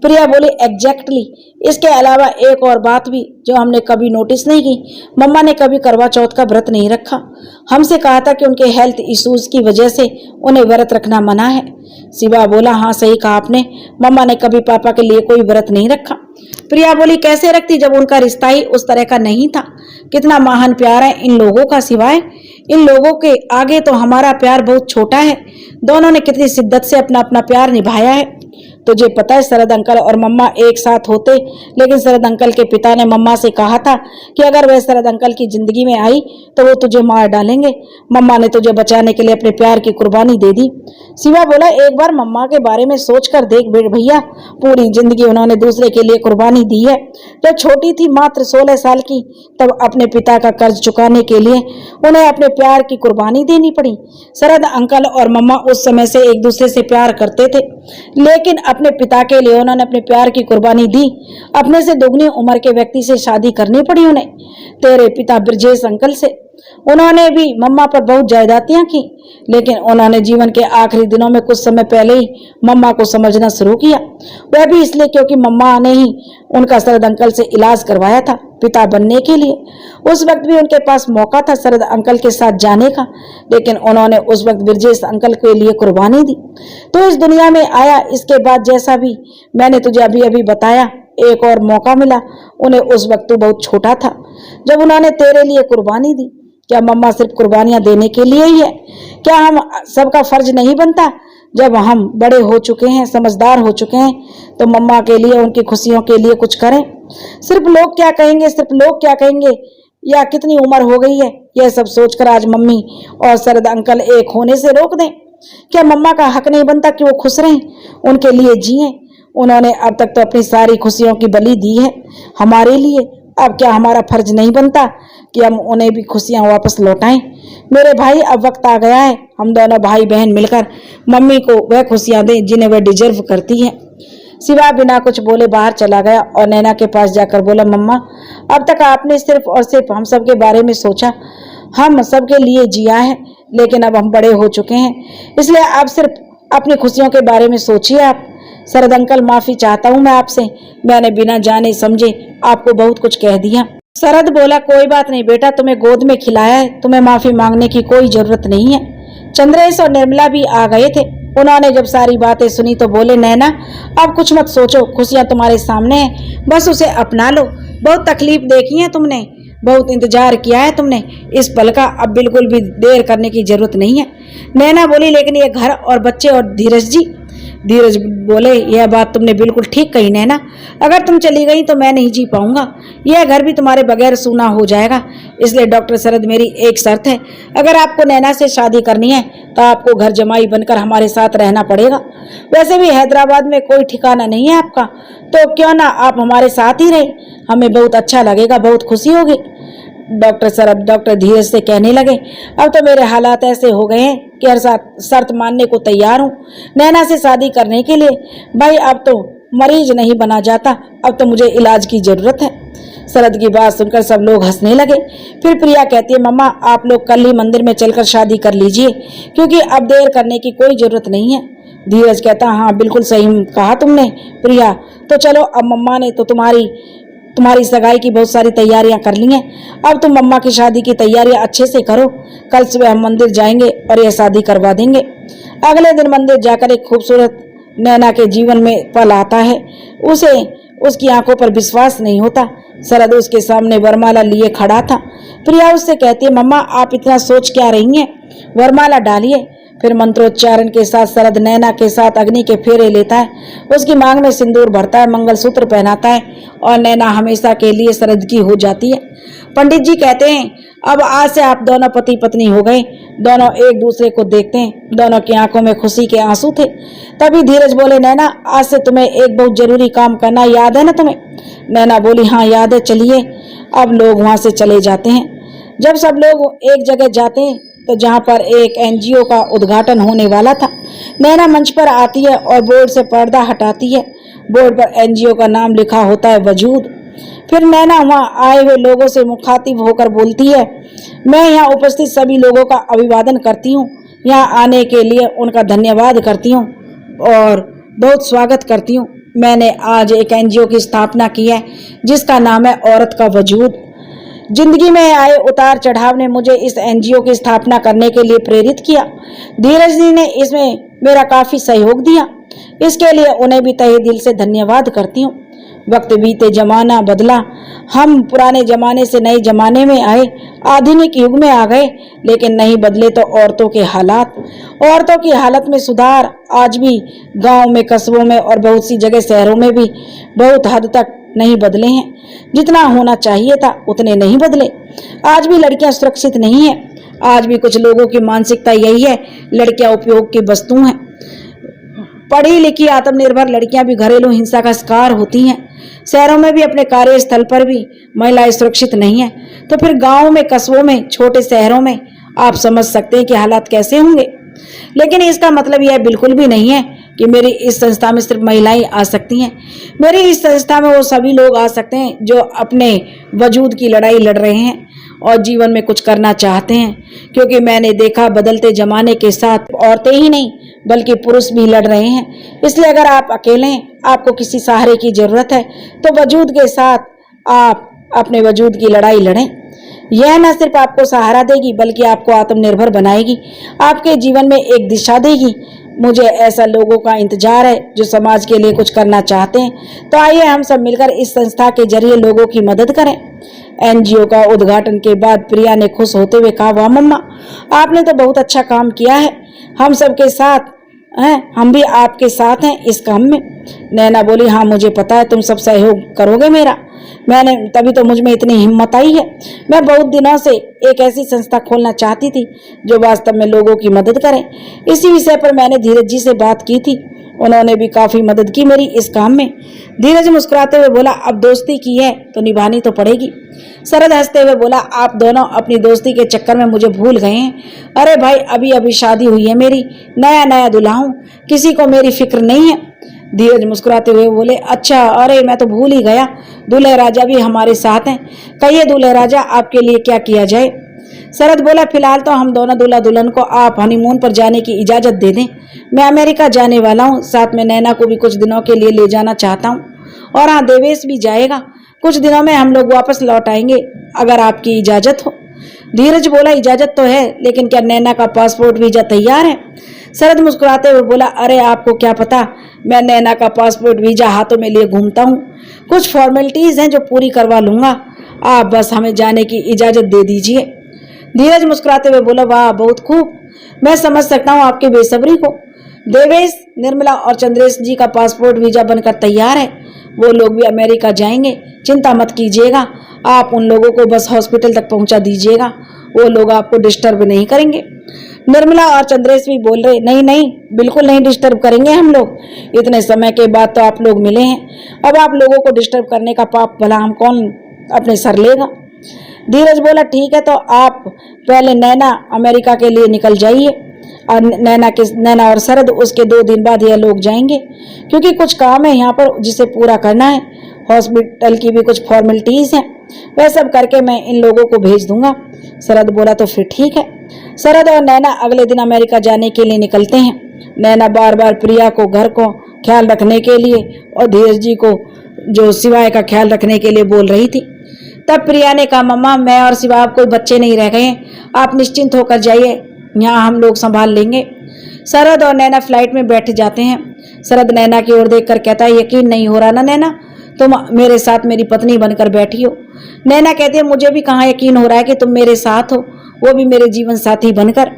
Speaker 1: प्रिया बोली, एग्जैक्टली। इसके अलावा एक और बात भी जो हमने कभी नोटिस नहीं की, मम्मा ने कभी करवा चौथ का व्रत नहीं रखा। हमसे कहा था कि उनके हेल्थ इश्यूज की वजह से उन्हें व्रत रखना मना है। शिवा बोला, हाँ सही कहा आपने, मम्मा ने कभी पापा के लिए कोई व्रत नहीं रखा। प्रिया बोली, कैसे रखती जब उनका रिश्ता ही उस तरह का नहीं था? कितना महान प्यार है इन लोगों का। सिवाय इन लोगों के आगे तो हमारा प्यार बहुत छोटा है। दोनों ने कितनी शिद्दत से अपना अपना प्यार निभाया है। तुझे पता है शरद अंकल और मम्मा एक साथ होते, लेकिन शरद अंकल के पिता ने मम्मा से कहा था कि अगर वह शरद अंकल की जिंदगी में आई तो वो तुझे मार डालेंगे। मम्मा ने तुझे बचाने के लिए अपने प्यार की कुर्बानी दे दी। शिवा बोला, एक बार मम्मा के बारे में सोच कर देख भैया, पूरी जिंदगी उन्होंने दूसरे के लिए कुर्बानी दी है। जब छोटी थी मात्र 16 साल की, तब अपने पिता का कर्ज चुकाने के लिए उन्हें अपने प्यार की कुर्बानी देनी पड़ी। शरद अंकल और मम्मा उस समय से एक दूसरे से प्यार करते थे, लेकिन अपने पिता के लिए उन्होंने अपने प्यार की कुर्बानी दी। अपने से दुगनी उम्र के व्यक्ति से शादी करनी पड़ी उन्हें, तेरे पिता ब्रजेश अंकल से। उन्होंने भी मम्मा पर बहुत जायदातियां की, लेकिन उन्होंने जीवन के आखिरी दिनों में कुछ समय पहले ही मम्मा को समझना शुरू किया। वह भी इसलिए क्योंकि मम्मा ने ही उनका शरद अंकल से इलाज करवाया था पिता बनने के लिए। उस वक्त भी उनके पास मौका था शरद अंकल के साथ जाने का, लेकिन उन्होंने उस वक्त ब्रजेश अंकल के लिए कुर्बानी दी। तो इस दुनिया में आया, इसके बाद जैसा भी मैंने तुझे अभी अभी बताया, एक और मौका मिला उन्हें। उस वक्त तू बहुत छोटा था जब उन्होंने तेरे लिए कुर्बानी दी। क्या मम्मा सिर्फ कुर्बानियां देने के लिए ही है? क्या हम सबका फर्ज नहीं बनता जब हम बड़े हो चुके हैं, समझदार हो चुके हैं, तो मम्मा के लिए, उनकी खुशियों के लिए कुछ करें? सिर्फ लोग क्या कहेंगे, सिर्फ लोग क्या कहेंगे, या कितनी उम्र हो गई है, यह सब सोचकर आज मम्मी और शरद अंकल एक होने से रोक दें? क्या मम्मा का हक नहीं बनता कि वो खुश रहें, उनके लिए जिएं? उन्होंने अब तक तो अपनी सारी खुशियों की बलि दी है हमारे लिए। अब क्या हमारा फर्ज नहीं बनता कि हम उन्हें भी खुशियां वापस लौटाएं? मेरे भाई, अब वक्त आ गया है, हम दोनों भाई बहन मिलकर मम्मी को वह खुशियां दें जिन्हें वह डिजर्व करती है। शिवा बिना कुछ बोले बाहर चला गया और नैना के पास जाकर बोला, मम्मा, अब तक आपने सिर्फ और सिर्फ हम सब के बारे में सोचा, हम सबके लिए जिया है, लेकिन अब हम बड़े हो चुके हैं, इसलिए आप सिर्फ अपनी खुशियों के बारे में सोचिए। आप शरद अंकल, माफी चाहता हूँ मैं आपसे, मैंने बिना जाने समझे आपको बहुत कुछ कह दिया। शरद बोला, कोई बात नहीं बेटा, तुम्हें गोद में खिलाया है, तुम्हें माफी मांगने की कोई जरूरत नहीं है। चंद्रेश और निर्मला भी आ गए थे। उन्होंने जब सारी बातें सुनी तो बोले, नैना, अब कुछ मत सोचो, खुशियां तुम्हारे सामने हैं, बस उसे अपना लो। बहुत तकलीफ देखी है तुमने, बहुत इंतजार किया है तुमने इस पल का, अब बिल्कुल भी देर करने की जरूरत नहीं है। नैना बोली, लेकिन ये घर और बच्चे और धीरज जी। धीरज बोले, यह बात तुमने बिल्कुल ठीक कही नैना, अगर तुम चली गई तो मैं नहीं जी पाऊंगा, यह घर भी तुम्हारे बगैर सूना हो जाएगा। इसलिए डॉक्टर शरद, मेरी एक शर्त है, अगर आपको नैना से शादी करनी है तो आपको घर जमाई बनकर हमारे साथ रहना पड़ेगा। वैसे भी हैदराबाद में कोई ठिकाना नहीं है आपका, तो क्यों ना आप हमारे साथ ही रहे, हमें बहुत अच्छा लगेगा, बहुत खुशी होगी। डॉक्टर शरद डॉक्टर धीरज से कहने लगे, अब तो मेरे हालात ऐसे हो गए हैं कि हर शर्त मानने को तैयार हूँ नैना से शादी करने के लिए। भाई, अब तो मरीज नहीं बना जाता, अब तो मुझे इलाज की जरूरत है। शरद की बात सुनकर सब लोग हंसने लगे। फिर प्रिया कहती है, मम्मा, आप लोग कल ही मंदिर में चलकर शादी कर लीजिए, क्योंकि अब देर करने की कोई जरूरत नहीं है। धीरज कहता, हाँ बिल्कुल सही कहा तुमने प्रिया, तो चलो, अब मम्मा ने तो तुम्हारी सगाई की बहुत सारी तैयारियां कर ली हैं, अब तुम मम्मा की शादी की तैयारियां अच्छे से करो। कल सुबह हम मंदिर जाएंगे और यह शादी करवा देंगे। अगले दिन मंदिर जाकर एक खूबसूरत नैना के जीवन में पल आता है। उसे उसकी आंखों पर विश्वास नहीं होता। शरद उसके सामने वरमाला लिए खड़ा था। प्रिया उससे कहती है, मम्मा, आप इतना सोच क्या रही हैं, वरमाला डालिए। फिर मंत्रोच्चारण के साथ शरद नैना के साथ अग्नि के फेरे लेता है, उसकी मांग में सिंदूर भरता है, मंगलसूत्र पहनाता है और नैना हमेशा के लिए शरद की हो जाती है। पंडित जी कहते हैं, अब आज से आप दोनों पति पत्नी हो गए। दोनों एक दूसरे को देखते हैं, दोनों की आंखों में खुशी के आंसू थे। तभी धीरज बोले, नैना, आज से तुम्हें एक बहुत जरूरी काम करना याद है ना तुम्हें? नैना बोली, हाँ याद है, चलिए। अब लोग वहां से चले जाते हैं। जब सब लोग एक जगह जाते हैं तो जहां पर एक एनजीओ का उद्घाटन होने वाला था, नैना मंच पर आती है और बोर्ड से पर्दा हटाती है। बोर्ड पर एनजीओ का नाम लिखा होता है, वजूद। फिर नैना वहां आए हुए लोगों से मुखातिब होकर बोलती है, मैं यहाँ उपस्थित सभी लोगों का अभिवादन करती हूँ, यहाँ आने के लिए उनका धन्यवाद करती हूँ और बहुत स्वागत करती हूँ। मैंने आज एक एनजीओ की स्थापना की है जिसका नाम है औरत का वजूद। जिंदगी में आए उतार चढ़ाव ने मुझे इस एनजीओ की स्थापना करने के लिए प्रेरित किया। धीरज जी ने इसमें मेरा काफी सहयोग दिया, इसके लिए उन्हें भी तहे दिल से धन्यवाद करती हूँ। वक्त बीते जमाना बदला, हम पुराने जमाने से नए जमाने में आए, आधुनिक युग में आ गए, लेकिन नहीं बदले तो औरतों के हालात। औरतों की हालत में सुधार आज भी गांव में, कस्बों में और बहुत सी जगह शहरों में भी बहुत हद तक नहीं बदले हैं। जितना होना चाहिए था उतने नहीं बदले। आज भी लड़कियां सुरक्षित नहीं है। आज भी कुछ लोगों की मानसिकता यही है, लड़कियां उपयोग की वस्तु हैं। पढ़ी लिखी आत्मनिर्भर लड़कियां भी घरेलू हिंसा का शिकार होती हैं। शहरों में भी, अपने कार्यस्थल पर भी महिलाएं सुरक्षित नहीं है, तो फिर गांवों में, कस्बों में, छोटे शहरों में आप समझ सकते हैं कि हालात कैसे होंगे। लेकिन इसका मतलब यह बिल्कुल भी नहीं है कि मेरी इस संस्था में सिर्फ महिलाएं आ सकती हैं। मेरी इस संस्था में वो सभी लोग आ सकते हैं जो अपने वजूद की लड़ाई लड़ रहे हैं और जीवन में कुछ करना चाहते हैं, क्योंकि मैंने देखा बदलते जमाने के साथ औरतें ही नहीं बल्कि पुरुष भी लड़ रहे हैं। इसलिए अगर आप अकेले हैं, आपको किसी सहारे की जरूरत है, तो वजूद के साथ आप अपने वजूद की लड़ाई लड़ें। यह न सिर्फ आपको सहारा देगी बल्कि आपको आत्मनिर्भर बनाएगी, आपके जीवन में एक दिशा देगी। मुझे ऐसा लोगों का इंतजार है जो समाज के लिए कुछ करना चाहते हैं। तो आइए हम सब मिलकर इस संस्था के जरिए लोगों की मदद करें। एनजीओ का उद्घाटन के बाद प्रिया ने खुश होते हुए कहा, वाह मम्मा, आपने तो बहुत अच्छा काम किया है। हम सबके साथ हैं, हम भी आपके साथ हैं इस काम में। नैना बोली, हाँ मुझे पता है तुम सब सहयोग करोगे मेरा। मैंने तभी तो मुझ में इतनी हिम्मत आई है। मैं बहुत दिनों से एक ऐसी संस्था खोलना चाहती थी जो वास्तव में लोगों की मदद करे। इसी विषय पर मैंने धीरज जी से बात की थी, उन्होंने भी काफी मदद की मेरी इस काम में। धीरज मुस्कुराते हुए बोला, अब दोस्ती की है तो निभानी तो पड़ेगी। शरद हंसते हुए बोला, आप दोनों अपनी दोस्ती के चक्कर में मुझे भूल गए हैं। अरे भाई, अभी अभी शादी हुई है मेरी, नया नया दूल्हा हूं, किसी को मेरी फिक्र नहीं है। धीरज मुस्कुराते हुए बोले, अच्छा, अरे मैं तो भूल ही गया, दूल्हे राजा भी हमारे साथ हैं। कहिए दूल्हे राजा, आपके लिए क्या किया जाए। शरद बोला, फिलहाल तो हम दोनों दूल्हा दुल्हन को आप हनीमून पर जाने की इजाजत दे दें। मैं अमेरिका जाने वाला हूँ, साथ में नैना को भी कुछ दिनों के लिए ले जाना चाहता हूँ, और हाँ, देवेश भी जाएगा। कुछ दिनों में हम लोग वापस लौट आएंगे, अगर आपकी इजाजत हो। धीरज बोला, इजाजत तो है, लेकिन क्या नैना का पासपोर्ट वीजा तैयार है। शरद मुस्कुराते हुए बोला, अरे आपको क्या पता, मैं नैना का पासपोर्ट वीजा हाथों में लिए घूमता हूँ। कुछ फॉर्मेलिटीज हैं जो पूरी करवा लूंगा, आप बस हमें जाने की इजाजत दे दीजिए। धीरज मुस्कुराते हुए बोला, वाह बहुत खूब, मैं समझ सकता हूँ आपकी बेसब्री को। देवेश, निर्मला और चंद्रेश जी का पासपोर्ट वीजा बनकर तैयार है, वो लोग भी अमेरिका जाएंगे, चिंता मत कीजिएगा। आप उन लोगों को बस हॉस्पिटल तक पहुंचा दीजिएगा, वो लोग आपको डिस्टर्ब नहीं करेंगे। निर्मला और चंद्रेश भी बोल रहे, नहीं नहीं, बिल्कुल नहीं डिस्टर्ब करेंगे हम लोग, इतने समय के बाद तो आप लोग मिले हैं, अब आप लोगों को डिस्टर्ब करने का पाप भला हम कौन अपने सर लेगा। धीरज बोला, ठीक है, तो आप पहले नैना अमेरिका के लिए निकल जाइए, और नैना और शरद उसके 2 दिन बाद यह लोग जाएंगे, क्योंकि कुछ काम है यहाँ पर जिसे पूरा करना है। हॉस्पिटल की भी कुछ फॉर्मेलिटीज हैं, वह सब करके मैं इन लोगों को भेज दूंगा। शरद बोला, तो फिर ठीक है। शरद और नैना अगले दिन अमेरिका जाने के लिए निकलते हैं। नैना बार बार प्रिया को घर को ख्याल रखने के लिए और धीरज जी को जो शिवाय का ख्याल रखने के लिए बोल रही थी। तब प्रिया ने कहा, मम्मा, मैं और शिवा कोई बच्चे नहीं रह गए, आप निश्चिंत होकर जाइए, यहाँ हम लोग संभाल लेंगे। शरद और नैना फ्लाइट में बैठ जाते हैं। शरद नैना की ओर देखकर कहता है, यकीन नहीं हो रहा ना नैना, तुम मेरे साथ मेरी पत्नी बनकर बैठी हो। नैना कहती है, मुझे भी कहाँ यकीन हो रहा है कि तुम मेरे साथ हो, वो भी मेरे जीवन साथी बनकर।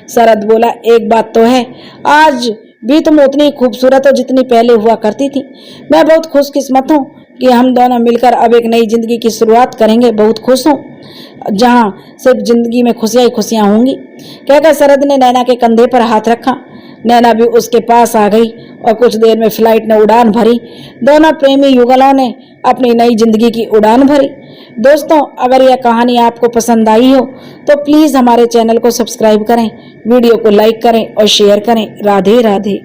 Speaker 1: शरद बोला, एक बात तो है, आज भी तुम उतनी खूबसूरत हो जितनी पहले हुआ करती थी। मैं बहुत खुशकिस्मत हूँ कि हम दोनों मिलकर अब एक नई जिंदगी की शुरुआत करेंगे। बहुत खुश हूँ, जहाँ सिर्फ जिंदगी में खुशियां ही खुशियां होंगी। कहकर शरद ने नैना के कंधे पर हाथ रखा। नैना भी उसके पास आ गई और कुछ देर में फ्लाइट ने उड़ान भरी। दोनों प्रेमी युगलों ने अपनी नई जिंदगी की उड़ान भरी। दोस्तों, अगर यह कहानी आपको पसंद आई हो तो प्लीज हमारे चैनल को सब्सक्राइब करें, वीडियो को लाइक करें और शेयर करें। राधे राधे।